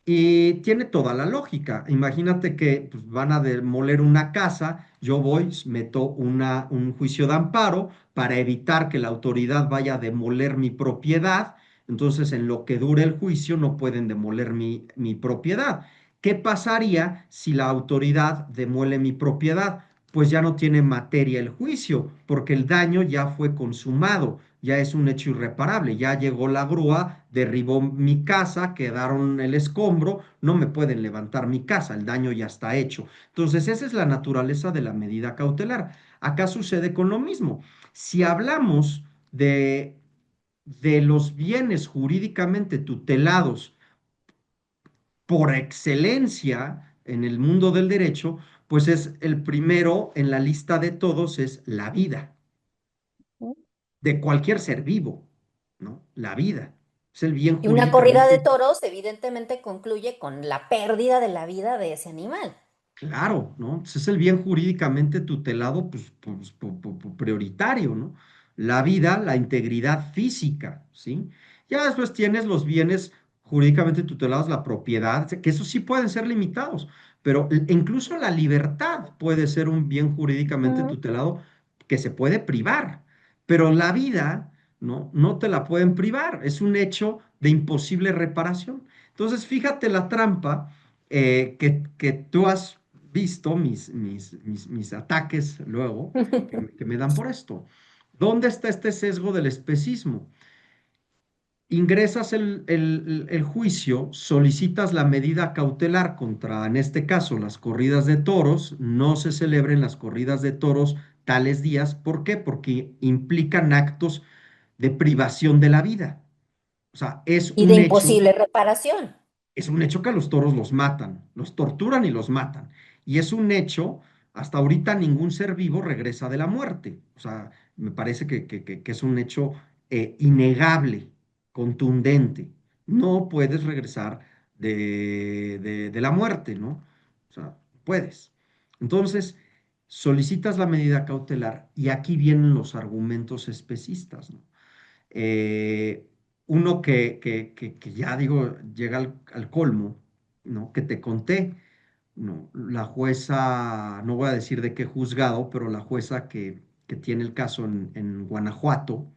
S3: Y tiene toda la lógica. Imagínate que pues, van a demoler una casa, yo voy, meto un juicio de amparo para evitar que la autoridad vaya a demoler mi propiedad. Entonces, en lo que dure el juicio, no pueden demoler mi propiedad. ¿Qué pasaría si la autoridad demuele mi propiedad? Pues ya no tiene materia el juicio, porque el daño ya fue consumado, ya es un hecho irreparable, ya llegó la grúa, derribó mi casa, quedaron el escombro, no me pueden levantar mi casa, el daño ya está hecho. Entonces, esa es la naturaleza de la medida cautelar. Acá sucede con lo mismo. Si hablamos de los bienes jurídicamente tutelados por excelencia en el mundo del derecho, pues es el primero en la lista de todos, es la vida de cualquier ser vivo, ¿no? La vida es el bien
S2: Y una corrida de
S3: jurídicamente.
S2: toros evidentemente concluye con la pérdida de la vida de ese animal.
S3: Claro, ¿no? Pues es el bien jurídicamente tutelado, prioritario, ¿no? La vida, la integridad física, ¿sí? Ya después tienes los bienes jurídicamente tutelados, la propiedad, que eso sí pueden ser limitados, pero incluso la libertad puede ser un bien jurídicamente
S2: Ujú.
S3: tutelado que se puede privar, pero la vida, ¿no? No te la pueden privar, es un hecho de imposible reparación. Entonces, fíjate la trampa que tú has visto mis ataques luego que me dan por esto. ¿Dónde está este sesgo del especismo? Ingresas el juicio, solicitas la medida cautelar contra, en este caso, las corridas de toros, no se celebren las corridas de toros tales días. ¿Por qué? Porque implican actos de privación de la vida. O sea,
S2: Y de imposible reparación.
S3: es un hecho que a los toros los matan, los torturan y los matan. Y es un hecho, hasta ahorita ningún ser vivo regresa de la muerte. O sea, me parece que es un hecho innegable, contundente. No puedes regresar de la muerte, ¿no? O sea, puedes. Entonces, solicitas la medida cautelar y aquí vienen los argumentos especistas, ¿no? Eh, uno que ya digo, llega al colmo, ¿no? Que te conté, ¿no? La jueza, no voy a decir de qué juzgado, pero la jueza que tiene el caso en Guanajuato,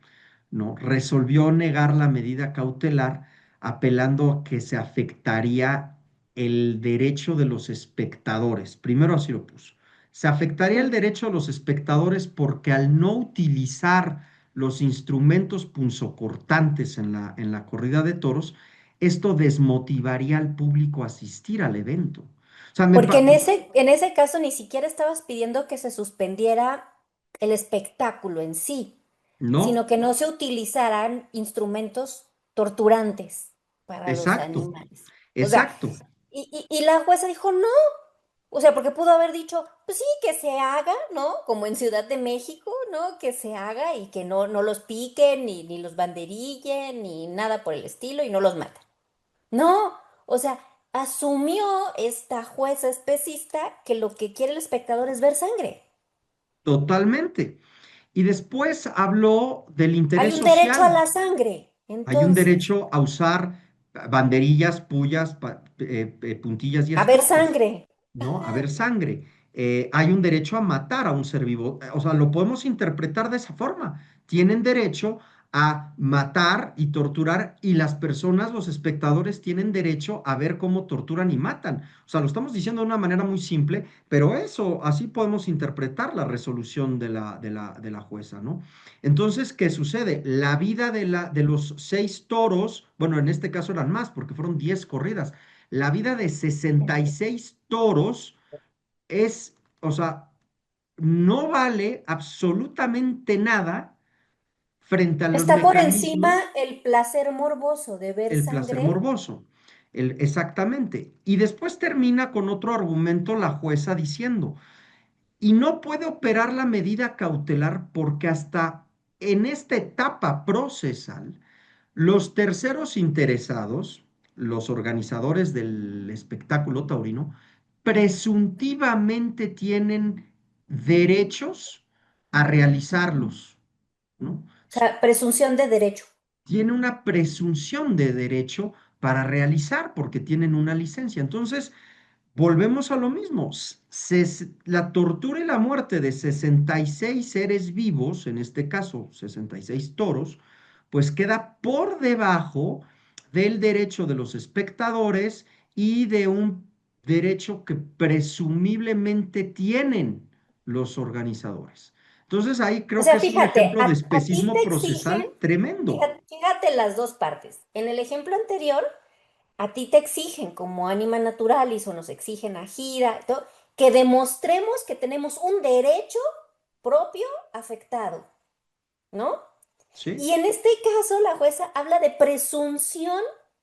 S3: ¿no? Resolvió negar la medida cautelar apelando a que se afectaría el derecho de los espectadores. Primero así lo puso. Se afectaría el derecho de los espectadores porque al no utilizar los instrumentos punzocortantes en la corrida de toros, esto desmotivaría al público a asistir al evento. O sea,
S2: Porque en ese caso ni siquiera estabas pidiendo que se suspendiera el espectáculo en sí,
S3: no,
S2: sino que no se utilizaran instrumentos torturantes para los
S3: exacto,
S2: animales. O sea,
S3: exacto.
S2: y la jueza dijo, no, O sea, porque pudo haber dicho, pues sí, que se haga, ¿no? Como en Ciudad de México, ¿no? Que se haga y que no los piquen, ni los banderillen, ni nada por el estilo, y no los maten. No, o sea, asumió esta jueza especista que lo que quiere el espectador es ver sangre.
S3: Totalmente. Y después habló del
S2: Hay
S3: interés
S2: un derecho a
S3: social.
S2: la sangre.
S3: Hay un
S2: Entonces,
S3: derecho a usar banderillas, pullas, puntillas y
S2: a ver
S3: estoques,
S2: sangre.
S3: ¿no? A ver sangre. Hay un derecho a matar a un ser vivo. O sea, lo podemos interpretar de esa forma. Tienen derecho a matar y torturar y las personas, los espectadores, tienen derecho a ver cómo torturan y matan. O sea, lo estamos diciendo de una manera muy simple, pero eso, así podemos interpretar la resolución de la jueza, ¿no? Entonces, ¿qué sucede? La vida de los 6 toros, bueno, en este caso eran más porque fueron 10 corridas, la vida de 66 toros es, o sea, no vale absolutamente nada frente a los
S2: Está por encima
S3: mecanismos,
S2: el placer morboso de ver
S3: el placer
S2: sangre.
S3: morboso. Exactamente. Y después termina con otro argumento la jueza diciendo, y no puede operar la medida cautelar porque hasta en esta etapa procesal, los terceros interesados, los organizadores del espectáculo taurino, presuntivamente tienen derechos a realizarlos, ¿no?
S2: O sea, presunción de derecho.
S3: Tiene una presunción de derecho para realizar porque tienen una licencia. Entonces, volvemos a lo mismo. La tortura y la muerte de 66 seres vivos, en este caso 66 toros, pues queda por debajo del derecho de los espectadores y de un derecho que presumiblemente tienen los organizadores. Entonces ahí
S2: O
S3: creo que
S2: sea,
S3: es un
S2: fíjate,
S3: ejemplo de
S2: a ti
S3: especismo
S2: te exigen,
S3: procesal tremendo.
S2: fíjate las dos partes. En el ejemplo anterior, a ti te exigen como Anima Naturalis o nos exigen a Gira, todo, que demostremos que tenemos un derecho propio afectado, ¿no?
S3: ¿Sí?
S2: Y en este caso, la jueza habla de presunción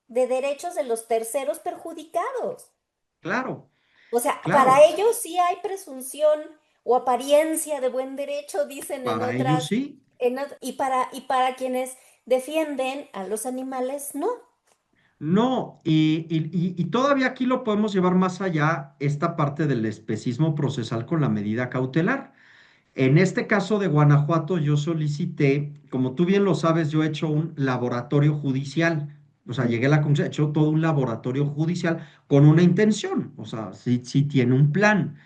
S2: de derechos de los terceros perjudicados.
S3: Claro,
S2: O sea, para
S3: claro.
S2: ellos sí hay presunción o apariencia de buen derecho, dicen en
S3: Para ellos
S2: otras,
S3: sí.
S2: y para quienes defienden a los animales, no.
S3: No, y todavía aquí lo podemos llevar más allá, esta parte del especismo procesal con la medida cautelar. En este caso de Guanajuato, yo solicité, como tú bien lo sabes, yo he hecho un laboratorio judicial. O sea, llegué a la conclusión, he hecho todo un laboratorio judicial con una intención. O sea, sí, sí tiene un plan.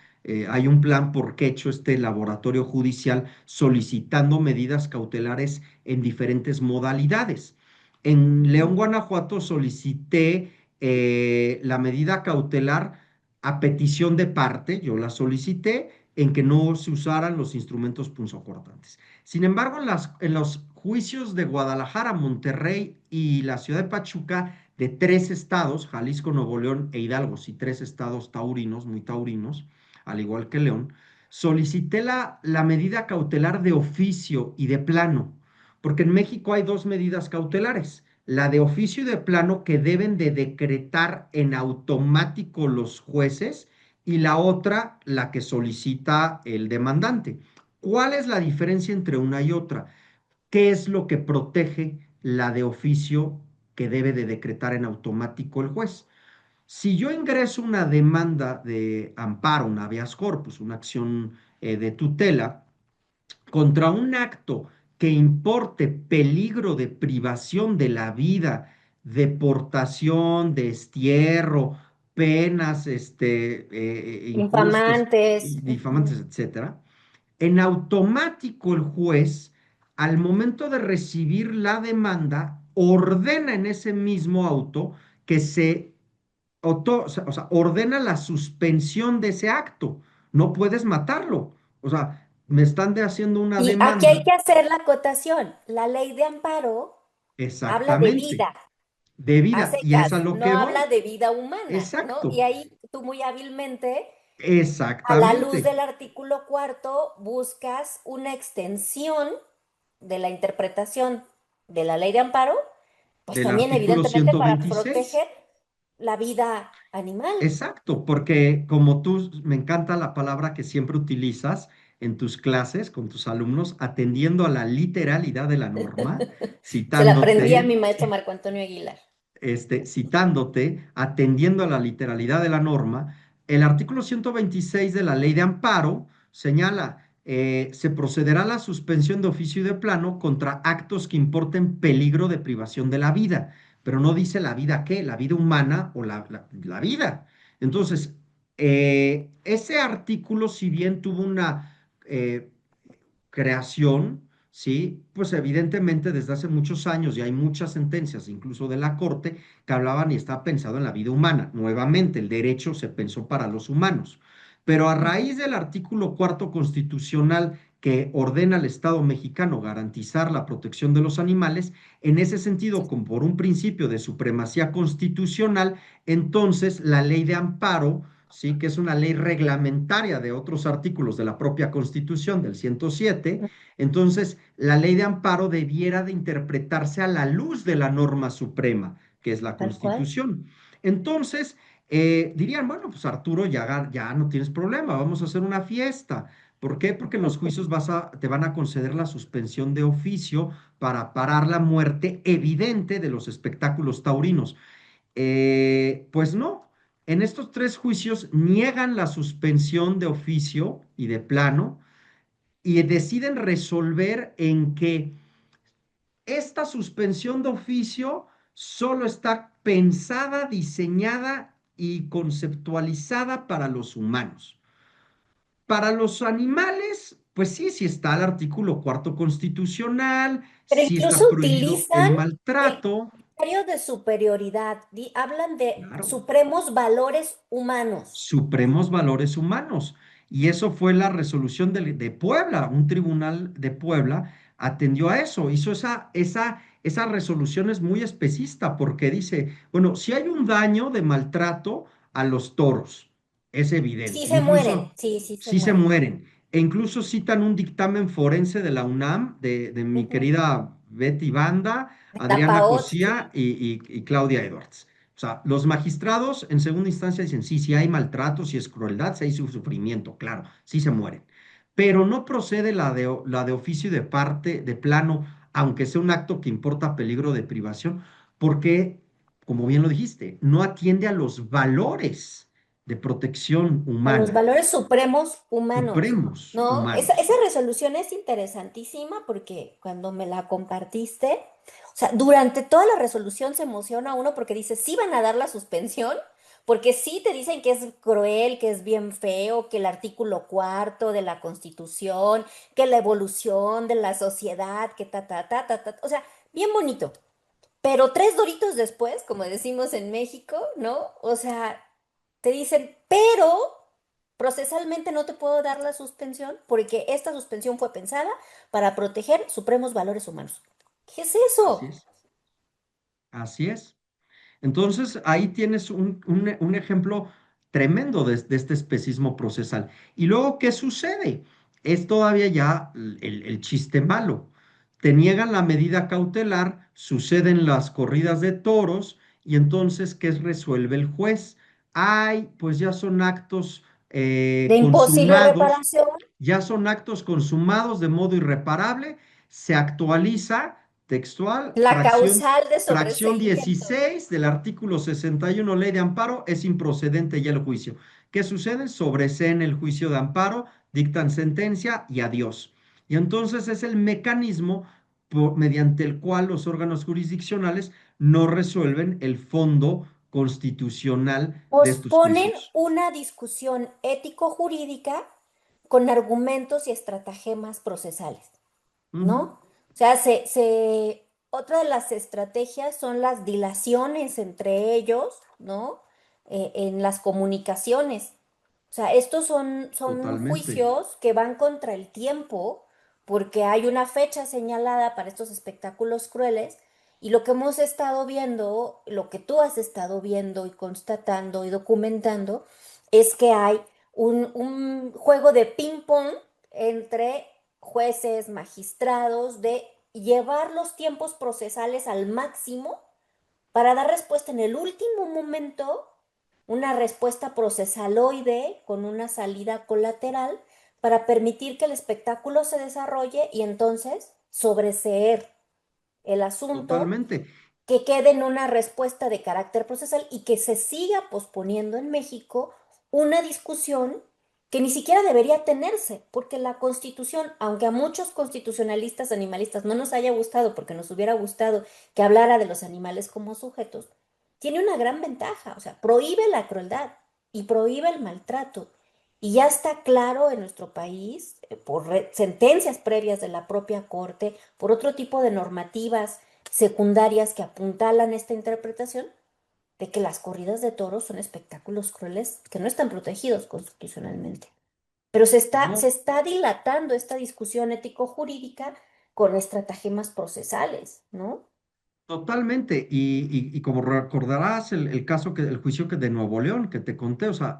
S3: Hay un plan porque he hecho este laboratorio judicial solicitando medidas cautelares en diferentes modalidades. En León, Guanajuato, solicité la medida cautelar a petición de parte, yo la solicité en que no se usaran los instrumentos punzocortantes. Sin embargo, en los juicios de Guadalajara, Monterrey y la ciudad de Pachuca, de 3 estados, Jalisco, Nuevo León e Hidalgo, sí, 3 estados taurinos, muy taurinos, al igual que León, solicité la medida cautelar de oficio y de plano, porque en México hay dos medidas cautelares, la de oficio y de plano que deben de decretar en automático los jueces y la otra, la que solicita el demandante. ¿Cuál es la diferencia entre una y otra? ¿Qué es lo que protege la de oficio que debe de decretar en automático el juez? Si yo ingreso una demanda de amparo, una habeas corpus, una acción de tutela, contra un acto que importe peligro de privación de la vida, deportación, destierro, penas injustas
S2: Infamantes.
S3: y difamantes, etcétera, en automático el juez, al momento de recibir la demanda, ordena en ese mismo auto que o sea, ordena la suspensión de ese acto. No puedes matarlo. O sea, me están haciendo una
S2: Y aquí hay
S3: demanda.
S2: que hacer la acotación. La ley de amparo habla de
S3: Exactamente.
S2: vida,
S3: De
S2: a
S3: vida. Y es a
S2: secas,
S3: lo
S2: no
S3: que
S2: habla
S3: voy.
S2: de vida humana, ¿no? Y
S3: Exacto.
S2: ahí tú muy hábilmente, a la luz
S3: Exactamente.
S2: del artículo cuarto, buscas una extensión de la interpretación de la ley de amparo, pues
S3: Del
S2: también
S3: artículo
S2: evidentemente para
S3: 126.
S2: proteger la vida animal.
S3: Exacto, porque como tú, me encanta la palabra que siempre utilizas en tus clases con tus alumnos, atendiendo a la literalidad de la norma,
S2: Se la aprendí a
S3: citándote,
S2: mi maestro Marco Antonio Aguilar.
S3: citándote, atendiendo a la literalidad de la norma, el artículo 126 de la Ley de Amparo señala, se procederá a la suspensión de oficio y de plano contra actos que importen peligro de privación de la vida, pero no dice la vida qué, la vida humana o la vida. Entonces, ese artículo, si bien tuvo una creación, ¿sí? Pues evidentemente desde hace muchos años y hay muchas sentencias, incluso de la Corte, que hablaban y está pensado en la vida humana. Nuevamente, el derecho se pensó para los humanos. Pero a raíz del artículo cuarto constitucional que ordena al Estado mexicano garantizar la protección de los animales, en ese sentido, como por un principio de supremacía constitucional, entonces la ley de amparo, ¿sí? Que es una ley reglamentaria de otros artículos de la propia Constitución del 107, entonces la ley de amparo debiera de interpretarse a la luz de la norma suprema, que es la
S2: Tal cual.
S3: Constitución. Entonces, dirían, bueno, pues Arturo, ya no tienes problema, vamos a hacer una fiesta. ¿Por qué? Porque en los juicios te van a conceder la suspensión de oficio para parar la muerte evidente de los espectáculos taurinos. Pues no, en estos tres juicios niegan la suspensión de oficio y de plano y deciden resolver en que esta suspensión de oficio solo está pensada, diseñada y conceptualizada para los humanos. Para los animales, pues sí, sí está el artículo cuarto constitucional,
S2: Pero
S3: sí
S2: incluso
S3: está prohibido el
S2: utilizan el
S3: maltrato,
S2: criterio de superioridad, hablan de
S3: claro,
S2: supremos valores humanos.
S3: supremos valores humanos. Y eso fue la resolución de Puebla, un tribunal de Puebla atendió a eso, hizo esa resolución es muy especista porque dice, bueno, si hay un daño de maltrato a los toros, es
S2: Sí
S3: evidente,
S2: se mueren,
S3: incluso
S2: sí, sí se
S3: sí se
S2: mueren.
S3: mueren, e incluso citan un dictamen forense de la UNAM, de mi
S2: Ujú.
S3: querida Betty Banda,
S2: De
S3: Adriana
S2: Tapaotzli.
S3: Cosía y Claudia Edwards. O sea, los magistrados en segunda instancia dicen, sí, sí hay maltrato, sí es crueldad, sí hay sufrimiento, claro, sí se mueren. Pero no procede la de oficio y de parte, de plano, aunque sea un acto que importa peligro de privación, porque, como bien lo dijiste, no atiende a los valores de protección
S2: A los
S3: humana,
S2: valores supremos humanos,
S3: supremos
S2: ¿no? Esa
S3: humanos.
S2: resolución es interesantísima porque cuando me la compartiste, o sea, durante toda la resolución se emociona uno porque dice, sí van a dar la suspensión, porque sí te dicen que es cruel, que es bien feo, que el artículo cuarto de la Constitución, que la evolución de la sociedad, que o sea, bien bonito. Pero tres doritos después, como decimos en México, ¿no? O sea, te dicen, pero procesalmente no te puedo dar la suspensión porque esta suspensión fue pensada para proteger supremos valores humanos. ¿Qué es
S3: Así
S2: eso?
S3: es, así es. Entonces, ahí tienes un ejemplo tremendo de este especismo procesal. Y luego, ¿qué sucede? Es todavía ya el chiste malo. Te niegan la medida cautelar, suceden las corridas de toros y entonces, ¿qué resuelve el juez? Ay, pues ya son actos
S2: De imposible
S3: consumados,
S2: reparación,
S3: ya son actos consumados de modo irreparable, se actualiza textual,
S2: la causal de
S3: fracción
S2: sobreseimiento.
S3: 16 del artículo 61 Ley de Amparo, es improcedente ya el juicio. ¿Qué sucede? Sobreseen el juicio de amparo, dictan sentencia y adiós. Y entonces es el mecanismo mediante el cual los órganos jurisdiccionales no resuelven el fondo constitucional de estos
S2: Posponen
S3: juicios.
S2: una discusión ético-jurídica con argumentos y estratagemas procesales.
S3: Ujú,
S2: ¿No? O sea, otra de las estrategias son las dilaciones entre ellos, ¿no? En las comunicaciones. O sea, estos son
S3: totalmente.
S2: juicios que van contra el tiempo porque hay una fecha señalada para estos espectáculos crueles y lo que hemos estado viendo, lo que tú has estado viendo y constatando y documentando, es que hay un juego de ping-pong entre jueces, magistrados, de llevar los tiempos procesales al máximo para dar respuesta en el último momento una respuesta procesaloide con una salida colateral para permitir que el espectáculo se desarrolle y entonces sobreseer el asunto,
S3: Totalmente.
S2: que quede en una respuesta de carácter procesal y que se siga posponiendo en México una discusión que ni siquiera debería tenerse, porque la Constitución, aunque a muchos constitucionalistas animalistas no nos haya gustado, porque nos hubiera gustado que hablara de los animales como sujetos, tiene una gran ventaja, o sea, prohíbe la crueldad y prohíbe el maltrato. Y ya está claro en nuestro país, por sentencias previas de la propia Corte, por otro tipo de normativas secundarias que apuntalan esta interpretación, de que las corridas de toros son espectáculos crueles que no están protegidos constitucionalmente. Pero se
S3: No,
S2: está dilatando esta discusión ético-jurídica con estratagemas procesales, ¿no?
S3: totalmente. Y como recordarás el caso el juicio que de Nuevo León que te conté, o sea,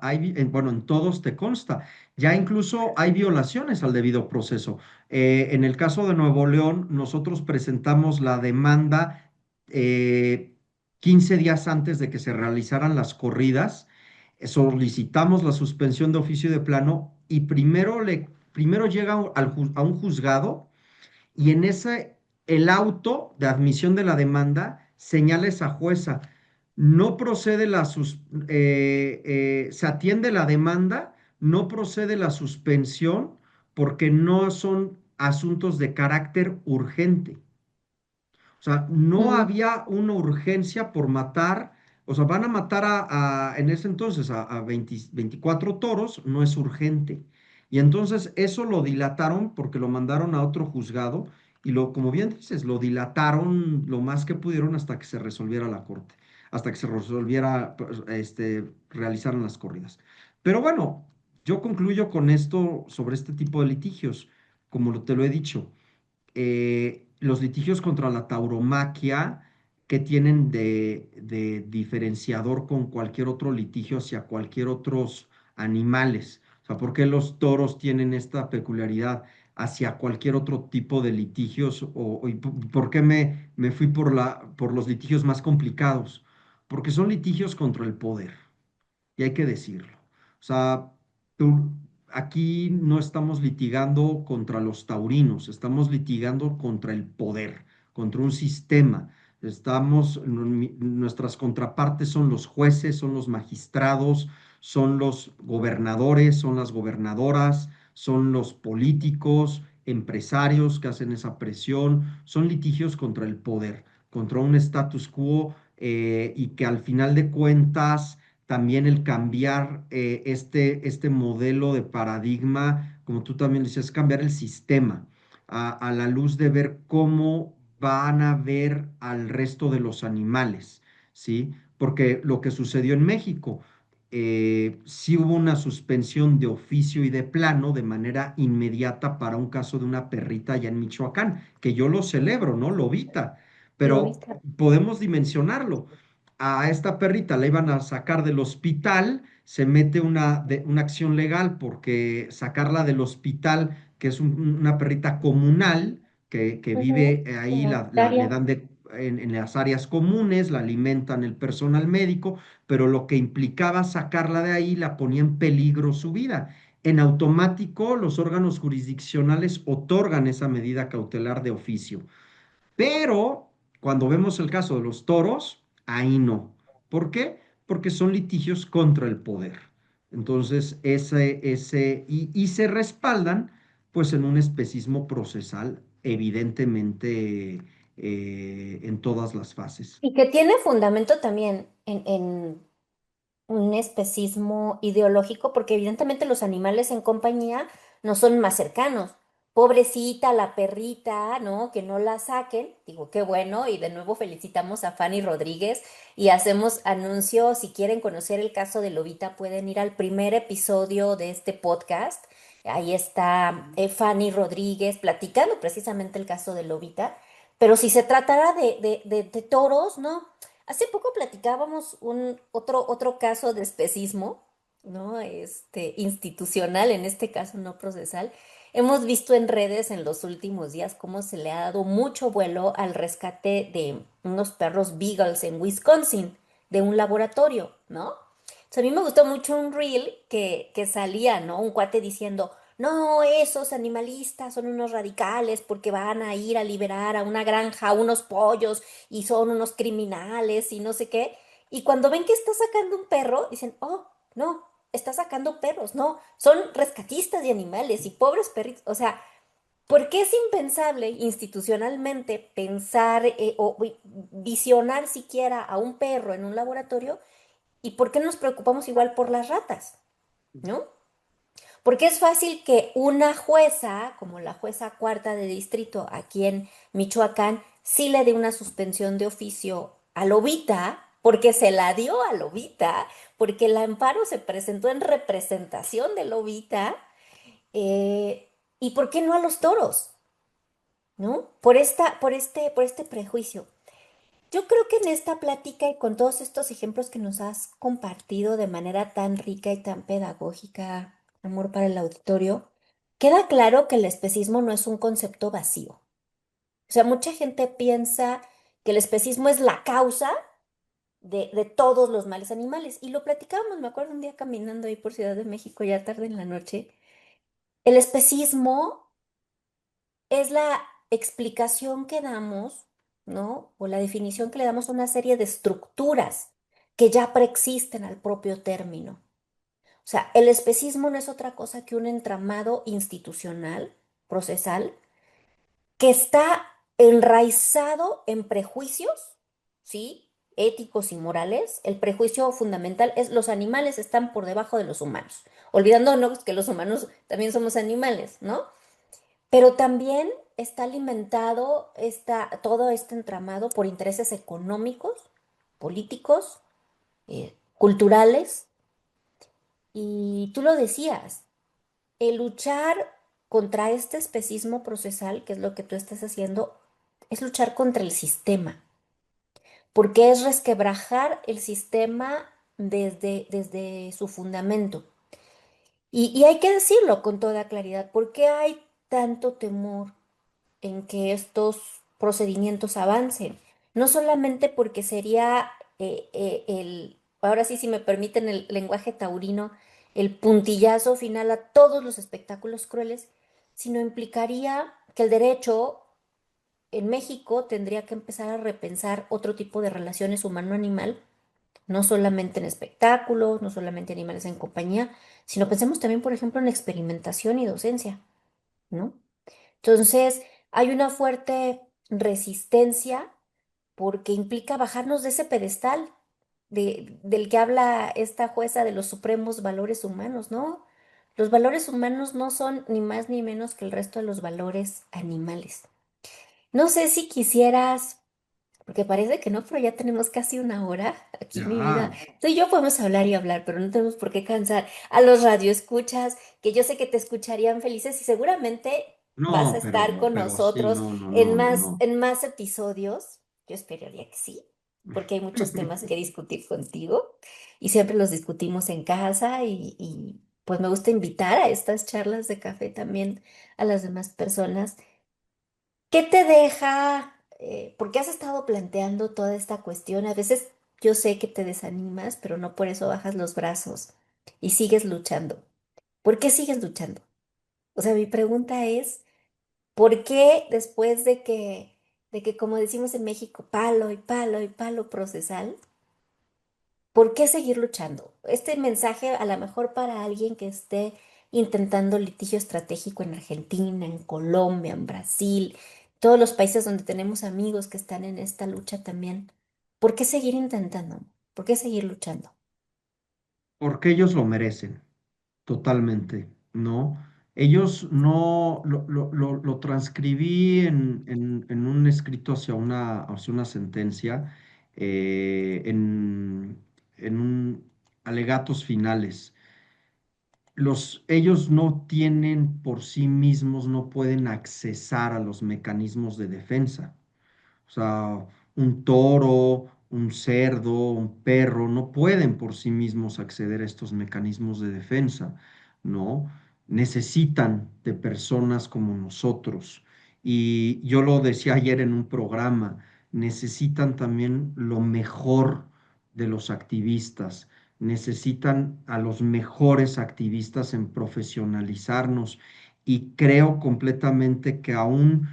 S3: bueno, en todos te consta. Ya incluso hay violaciones al debido proceso. En el caso de Nuevo León, nosotros presentamos la demanda eh, 15 días antes de que se realizaran las corridas. Solicitamos la suspensión de oficio y de plano y primero llega a un juzgado y en ese, el auto de admisión de la demanda señala esa jueza, no procede se atiende la demanda, no procede la suspensión porque no son asuntos de carácter urgente. O sea, no
S2: Mm.
S3: había una urgencia por matar, o sea, van a matar en ese entonces a 24 toros, no es urgente. Y entonces eso lo dilataron porque lo mandaron a otro juzgado y como bien dices, lo dilataron lo más que pudieron hasta que se resolviera la corte, hasta que se resolviera, pues, realizaran las corridas. Pero bueno, yo concluyo con esto sobre este tipo de litigios, como te lo he dicho los litigios contra la tauromaquia que tienen de diferenciador con cualquier otro litigio hacia cualquier otros animales. O sea, ¿por qué los toros tienen esta peculiaridad hacia cualquier otro tipo de litigios? Y por qué me fui por los litigios más complicados? Porque son litigios contra el poder y hay que decirlo. O sea, aquí no estamos litigando contra los taurinos, estamos litigando contra el poder, contra un sistema. Nuestras contrapartes son los jueces, son los magistrados, son los gobernadores, son las gobernadoras, son los políticos, empresarios que hacen esa presión, son litigios contra el poder, contra un status quo y que al final de cuentas también el cambiar este modelo de paradigma, como tú también dices, cambiar el sistema a la luz de ver cómo van a ver al resto de los animales, ¿sí? Porque lo que sucedió en México, sí hubo una suspensión de oficio y de plano de manera inmediata para un caso de una perrita allá en Michoacán, que yo lo celebro, ¿no? Lobita,
S2: Lo
S3: pero
S2: viste.
S3: podemos dimensionarlo a esta perrita la iban a sacar del hospital, se mete una acción legal porque sacarla del hospital, que es una perrita comunal, que
S2: Ujú.
S3: vive ahí, le
S2: Comunitaria.
S3: dan en las áreas comunes, la alimentan el personal médico, pero lo que implicaba sacarla de ahí la ponía en peligro su vida. En automático, los órganos jurisdiccionales otorgan esa medida cautelar de oficio. Pero cuando vemos el caso de los toros, ahí no. ¿Por qué? Porque son litigios contra el poder. Entonces, y se respaldan pues en un especismo procesal, evidentemente en todas las fases.
S2: Y que tiene fundamento también en un especismo ideológico, porque evidentemente los animales en compañía no son más cercanos. Pobrecita la perrita, ¿no? Que no la saquen. Digo, qué bueno. Y de nuevo felicitamos a Fanny Rodríguez y hacemos anuncio. Si quieren conocer el caso de Lobita, pueden ir al primer episodio de este podcast. Ahí está Fanny Rodríguez platicando precisamente el caso de Lobita. Pero si se tratara de toros, ¿no? Hace poco platicábamos otro caso de especismo, ¿no? Institucional, en este caso no procesal. Hemos visto en redes en los últimos días cómo se le ha dado mucho vuelo al rescate de unos perros Beagles en Wisconsin, de un laboratorio, ¿no? sea, a mí me gustó mucho un reel que salía, ¿no? Un cuate diciendo, no, esos animalistas son unos radicales porque van a ir a liberar a una granja a unos pollos y son unos criminales y no sé qué. Y cuando ven que está sacando un perro, dicen, oh, no, está sacando perros, no, son rescatistas de animales y pobres perritos. O sea, ¿por qué es impensable institucionalmente pensar visionar siquiera a un perro en un laboratorio? ¿Y por qué nos preocupamos igual por las ratas? ¿No? Porque es fácil que una jueza, como la jueza cuarta de distrito aquí en Michoacán, sí le dé una suspensión de oficio a Lobita, porque se la dio a Lobita, porque el amparo se presentó en representación de Lobita, ¿y por qué no a los toros? ¿No? Por este prejuicio. Yo creo que en esta plática y con todos estos ejemplos que nos has compartido de manera tan rica y tan pedagógica, amor para el auditorio, queda claro que el especismo no es un concepto vacío. O sea, mucha gente piensa que el especismo es la causa de todos los males animales. Y lo platicábamos, me acuerdo un día caminando ahí por Ciudad de México, ya tarde en la noche. El especismo es la explicación que damos, ¿no? O la definición que le damos a una serie de estructuras que ya preexisten al propio término. O sea, el especismo no es otra cosa que un entramado institucional, procesal, que está enraizado en prejuicios, ¿sí? Éticos y morales. El prejuicio fundamental es los animales están por debajo de los humanos, olvidándonos que los humanos también somos animales, ¿no? Pero también está alimentado todo este entramado por intereses económicos, políticos, culturales. Y tú lo decías, el luchar contra este especismo procesal, que es lo que tú estás haciendo, es luchar contra el sistema, porque es resquebrajar el sistema desde su fundamento. Y hay que decirlo con toda claridad, ¿por qué hay tanto temor en que estos procedimientos avancen? No solamente porque sería ahora sí, si me permiten el lenguaje taurino, el puntillazo final a todos los espectáculos crueles, sino implicaría que el derecho en México tendría que empezar a repensar otro tipo de relaciones humano-animal, no solamente en espectáculos, no solamente animales en compañía, sino pensemos también, por ejemplo, en experimentación y docencia, ¿no? Entonces, hay una fuerte resistencia porque implica bajarnos de ese pedestal del que habla esta jueza de los supremos valores humanos, ¿no? Los valores humanos no son ni más ni menos que el resto de los valores animales. No sé si quisieras, porque parece que no, pero ya tenemos casi una hora aquí, mi vida.
S3: Ya,
S2: Tú y yo podemos hablar y hablar, pero no tenemos por qué cansar a los radioescuchas, que yo sé que te escucharían felices y seguramente vas a
S3: no,
S2: estar con
S3: pero sí,
S2: nosotros
S3: no, no,
S2: en
S3: no, no,
S2: más,
S3: no.
S2: en más episodios. Yo esperaría que sí, porque hay muchos temas que discutir contigo y siempre los discutimos en casa y pues me gusta invitar a estas charlas de café también a las demás personas. ¿Qué te deja? Porque has estado planteando toda esta cuestión. A veces yo sé que te desanimas, pero no por eso bajas los brazos y sigues luchando. ¿Por qué sigues luchando? O sea, mi pregunta es, ¿por qué después de que, como decimos en México, palo y palo y palo procesal, ¿por qué seguir luchando? Este mensaje a lo mejor para alguien que esté intentando litigio estratégico en Argentina, en Colombia, en Brasil, todos los países donde tenemos amigos que están en esta lucha también. ¿Por qué seguir intentando? ¿Por qué seguir luchando?
S3: Porque ellos lo merecen, totalmente, ¿no? Ellos no, lo transcribí en un escrito hacia una sentencia, en un alegatos finales. Ellos no tienen por sí mismos, no pueden accesar a los mecanismos de defensa. O sea, un toro, un cerdo, un perro, no pueden por sí mismos acceder a estos mecanismos de defensa, ¿no? Necesitan de personas como nosotros. Y yo lo decía ayer en un programa, necesitan también lo mejor de los activistas, necesitan a los mejores activistas en profesionalizarnos y creo completamente que aún,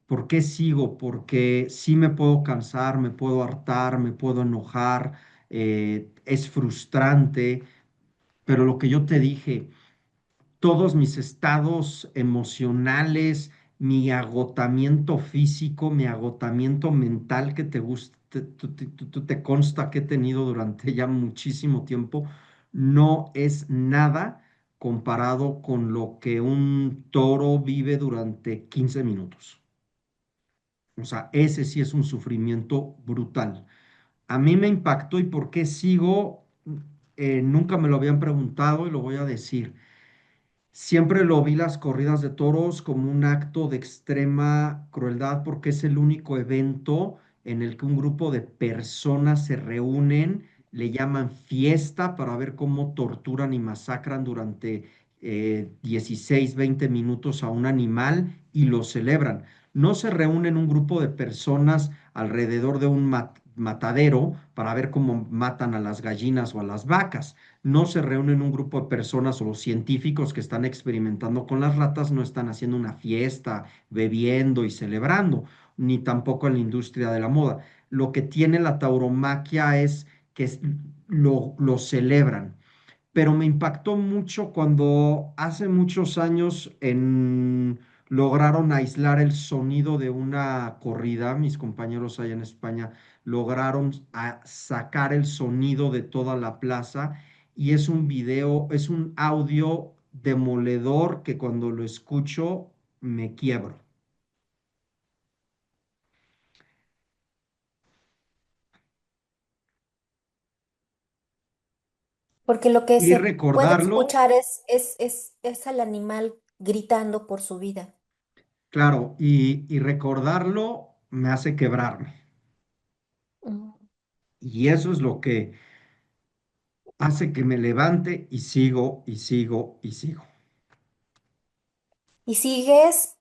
S3: ¿por qué sigo? Porque sí me puedo cansar, me puedo hartar, me puedo enojar, es frustrante, pero lo que yo te dije, todos mis estados emocionales, mi agotamiento físico, mi agotamiento mental que te gusta, tú te consta que he tenido durante ya muchísimo tiempo, no es nada comparado con lo que un toro vive durante 15 minutos. O sea, ese sí es un sufrimiento brutal. A mí me impactó y por qué sigo, nunca me lo habían preguntado y lo voy a decir. Siempre lo vi las corridas de toros como un acto de extrema crueldad porque es el único evento en el que un grupo de personas se reúnen, le llaman fiesta para ver cómo torturan y masacran durante 16, 20 minutos a un animal y lo celebran. No se reúnen un grupo de personas alrededor de un matadero para ver cómo matan a las gallinas o a las vacas. No se reúnen un grupo de personas o los científicos que están experimentando con las ratas no están haciendo una fiesta, bebiendo y celebrando, ni tampoco en la industria de la moda. Lo que tiene la tauromaquia es que lo celebran, pero me impactó mucho cuando hace muchos años lograron aislar el sonido de una corrida, mis compañeros allá en España lograron sacar el sonido de toda la plaza y es un video, es un audio demoledor que cuando lo escucho me quiebro.
S2: Porque lo que
S3: Y
S2: se puede
S3: recordarlo,
S2: escuchar es al animal gritando por su vida.
S3: claro, y recordarlo me hace quebrarme.
S2: Mm.
S3: Y eso es lo que hace que me levante y sigo y sigo y sigo.
S2: Y sigues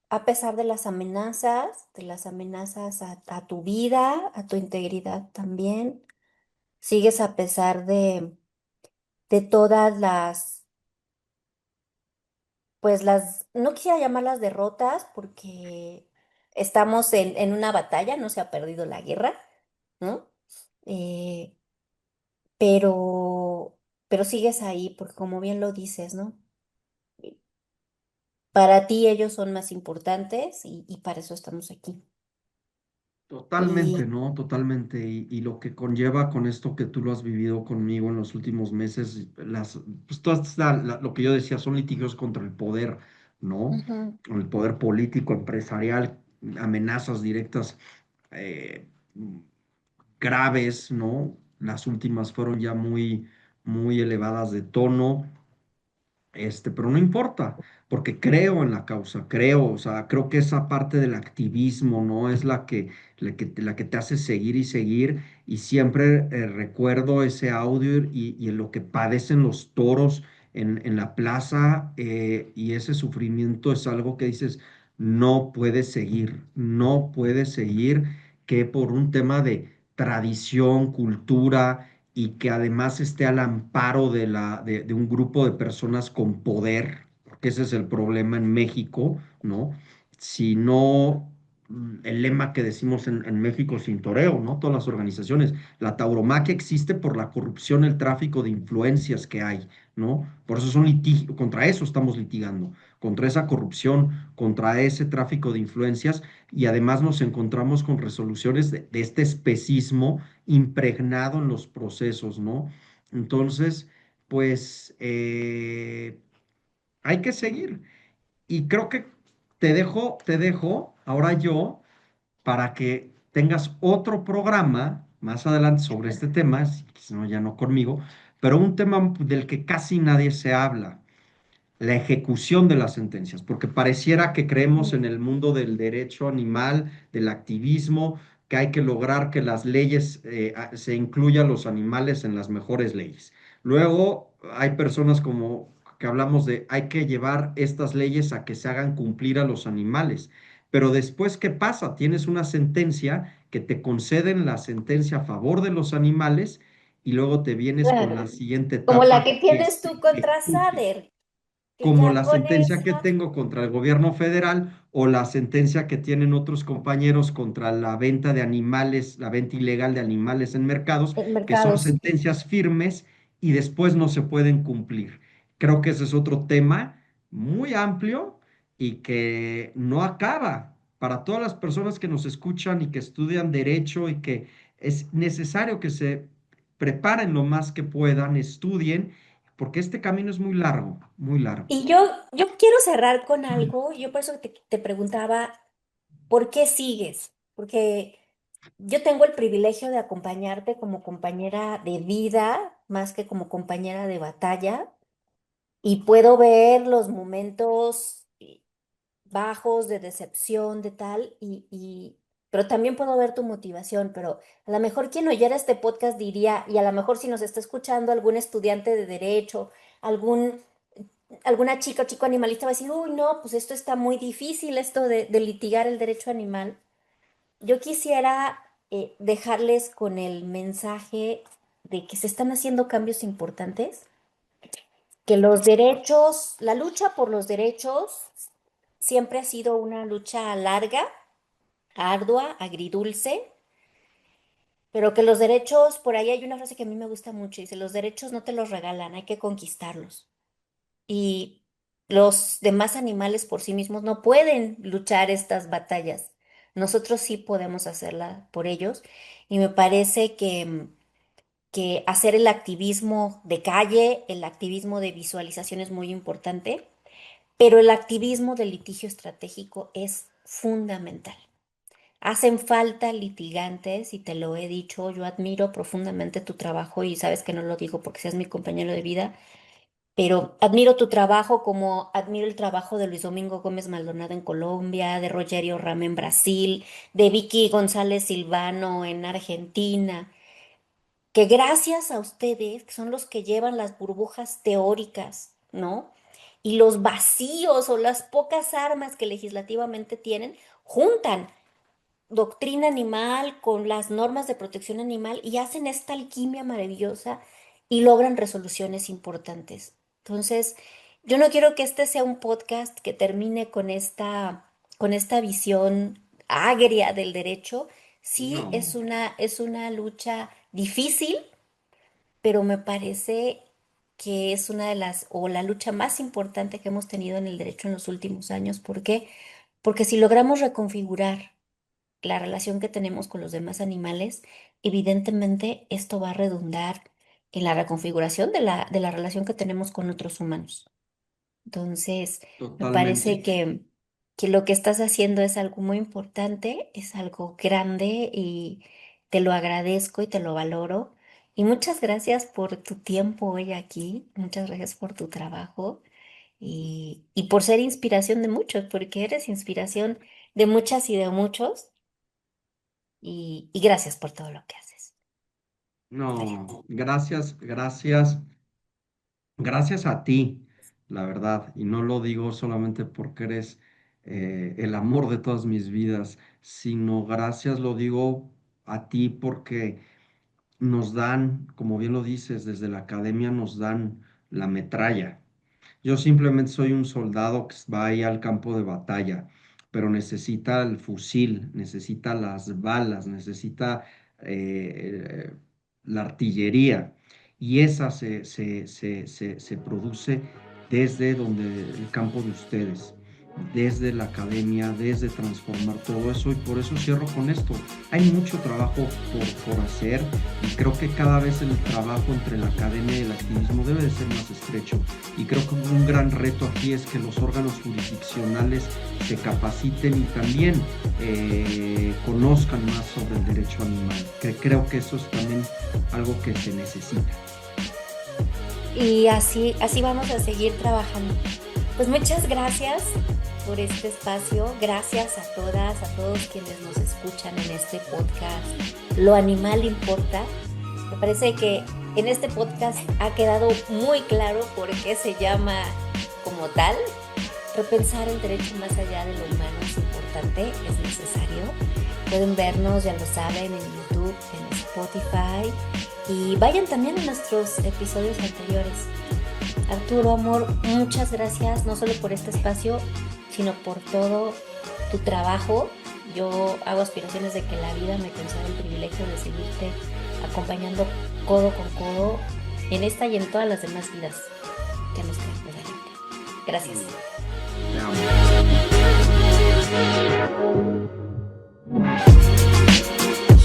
S2: a pesar de las amenazas a tu vida, a tu integridad también. Sigues a pesar de todas no quisiera llamarlas derrotas porque estamos en una batalla, no se ha perdido la guerra, ¿no? Eh, pero, pero sigues ahí porque como bien lo dices, ¿no? Para ti ellos son más importantes y para eso estamos aquí.
S3: Totalmente,
S2: Y
S3: ¿no? Totalmente. Y lo que conlleva con esto que tú lo has vivido conmigo en los últimos meses, pues lo que yo decía, son litigios contra el poder, ¿no?
S2: ujú.
S3: El poder político, empresarial, amenazas directas eh, graves, ¿no? Las últimas fueron ya muy, muy elevadas de tono. Pero no importa, porque creo en la causa, creo, o sea, creo que esa parte del activismo, ¿no? Es la que te hace seguir y seguir, y siempre recuerdo ese audio y en lo que padecen los toros en la plaza, y ese sufrimiento es algo que dices, no puede seguir, no puede seguir, que por un tema de tradición, cultura, y que además esté al amparo de un grupo de personas con poder, porque ese es el problema en México, ¿no? Si no, el lema que decimos en México sin toreo, ¿no? Todas las organizaciones, la tauromaquia existe por la corrupción, el tráfico de influencias que hay, ¿no? Por eso son litigios, contra eso estamos litigando, contra esa corrupción, contra ese tráfico de influencias, y además nos encontramos con resoluciones de este especismo impregnado en los procesos, ¿no? Entonces, pues hay que seguir. Y creo que te dejo ahora yo para que tengas otro programa más adelante sobre este tema, si no, ya no conmigo, pero un tema del que casi nadie se habla, la ejecución de las sentencias, porque pareciera que creemos en el mundo del derecho animal, del activismo, que hay que lograr que las leyes se incluyan los animales en las mejores leyes. Luego hay personas como que hablamos de hay que llevar estas leyes a que se hagan cumplir a los animales. Pero después, ¿qué pasa? Tienes una sentencia que te conceden la sentencia a favor de los animales y luego te vienes con la siguiente
S2: Como la
S3: etapa
S2: que
S3: que
S2: tienes
S3: se
S2: tú contra
S3: ejecuta,
S2: Sader, que
S3: como
S2: ya
S3: la
S2: con
S3: sentencia que
S2: esa
S3: tengo contra el gobierno federal o la sentencia que tienen otros compañeros contra la venta de animales, la venta ilegal de animales en mercados,
S2: en
S3: que son
S2: mercados.
S3: sentencias firmes y después no se pueden cumplir. Creo que ese es otro tema muy amplio y que no acaba para todas las personas que nos escuchan y que estudian derecho y que es necesario que se preparen lo más que puedan, estudien porque este camino es muy largo, muy largo.
S2: Y yo quiero cerrar con algo, yo por eso te preguntaba, ¿por qué sigues? Porque yo tengo el privilegio de acompañarte como compañera de vida, más que como compañera de batalla, y puedo ver los momentos bajos de decepción, de tal, pero también puedo ver tu motivación, pero a lo mejor quien oyera este podcast diría, y a lo mejor si nos está escuchando algún estudiante de derecho, algún alguna chica o chico animalista va a decir, uy, no, pues esto está muy difícil, esto de litigar el derecho animal. Yo quisiera dejarles con el mensaje de que se están haciendo cambios importantes, que los derechos, la lucha por los derechos siempre ha sido una lucha larga, ardua, agridulce, pero que los derechos, por ahí hay una frase que a mí me gusta mucho, dice, los derechos no te los regalan, hay que conquistarlos. Y los demás animales por sí mismos no pueden luchar estas batallas. Nosotros sí podemos hacerla por ellos y me parece que hacer el activismo de calle, el activismo de visualización es muy importante, pero el activismo de litigio estratégico es fundamental. Hacen falta litigantes y te lo he dicho, yo admiro profundamente tu trabajo y sabes que no lo digo porque seas mi compañero de vida, pero admiro tu trabajo como admiro el trabajo de Luis Domingo Gómez Maldonado en Colombia, de Rogerio Rama en Brasil, de Vicky González Silvano en Argentina, que gracias a ustedes, que son los que llevan las burbujas teóricas, ¿no? Y los vacíos o las pocas armas que legislativamente tienen, juntan doctrina animal con las normas de protección animal y hacen esta alquimia maravillosa y logran resoluciones importantes. Entonces, yo no quiero que este sea un podcast que termine con esta visión agria del derecho. Sí,
S3: No,
S2: es una lucha difícil, pero me parece que es una de las, o la lucha más importante que hemos tenido en el derecho en los últimos años. ¿Por qué? Porque si logramos reconfigurar la relación que tenemos con los demás animales, evidentemente esto va a redundar en la reconfiguración de la relación que tenemos con otros humanos. Entonces, me parece
S3: totalmente.
S2: que lo que estás haciendo es algo muy importante, es algo grande y te lo agradezco y te lo valoro. Y muchas gracias por tu tiempo hoy aquí, muchas gracias por tu trabajo y por ser inspiración de muchos, porque eres inspiración de muchas y de muchos y gracias por todo lo que haces. Victoria.
S3: No, gracias, gracias, gracias a ti, la verdad. Y no lo digo solamente porque eres el amor de todas mis vidas, sino gracias lo digo a ti porque nos dan, como bien lo dices, desde la academia nos dan la metralla. Yo simplemente soy un soldado que va ahí al campo de batalla, pero necesita el fusil, necesita las balas, necesita eh, la artillería. Y esa se produce desde donde el campo de ustedes, desde la academia, desde transformar todo eso. Y por eso cierro con esto. Hay mucho trabajo por hacer y creo que cada vez el trabajo entre la academia y el activismo debe de ser más estrecho. Y creo que un gran reto aquí es que los órganos jurisdiccionales se capaciten y también conozcan más sobre el derecho animal, que creo que eso es también algo que se necesita.
S2: Y así vamos a seguir trabajando. Pues muchas gracias por este espacio. Gracias a todas, a todos quienes nos escuchan en este podcast. Lo animal importa. Me parece que en este podcast ha quedado muy claro por qué se llama como tal. Repensar el derecho más allá de lo humano es importante, es necesario. Pueden vernos, ya lo saben, en YouTube, en Spotify Y vayan también a nuestros episodios anteriores. Arturo, amor, muchas gracias, no solo por este espacio, sino por todo tu trabajo. Yo hago aspiraciones de que la vida me conceda el privilegio de seguirte acompañando codo con codo en esta y en todas las demás vidas que nos quedan por delante. Gracias.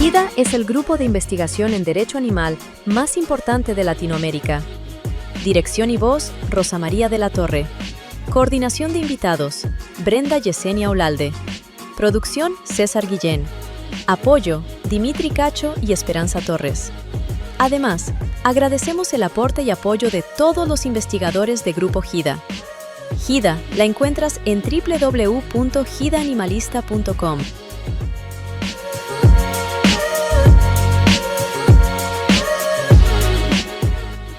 S1: HIDA es el grupo de investigación en derecho animal más importante de Latinoamérica. Dirección y voz, Rosa María de la Torre. Coordinación de invitados, Brenda Yesenia Olalde. Producción, César Guillén. Apoyo, Dimitri Cacho y Esperanza Torres. Además, agradecemos el aporte y apoyo de todos los investigadores de Grupo HIDA. HIDA la encuentras en www.hidaanimalista.com.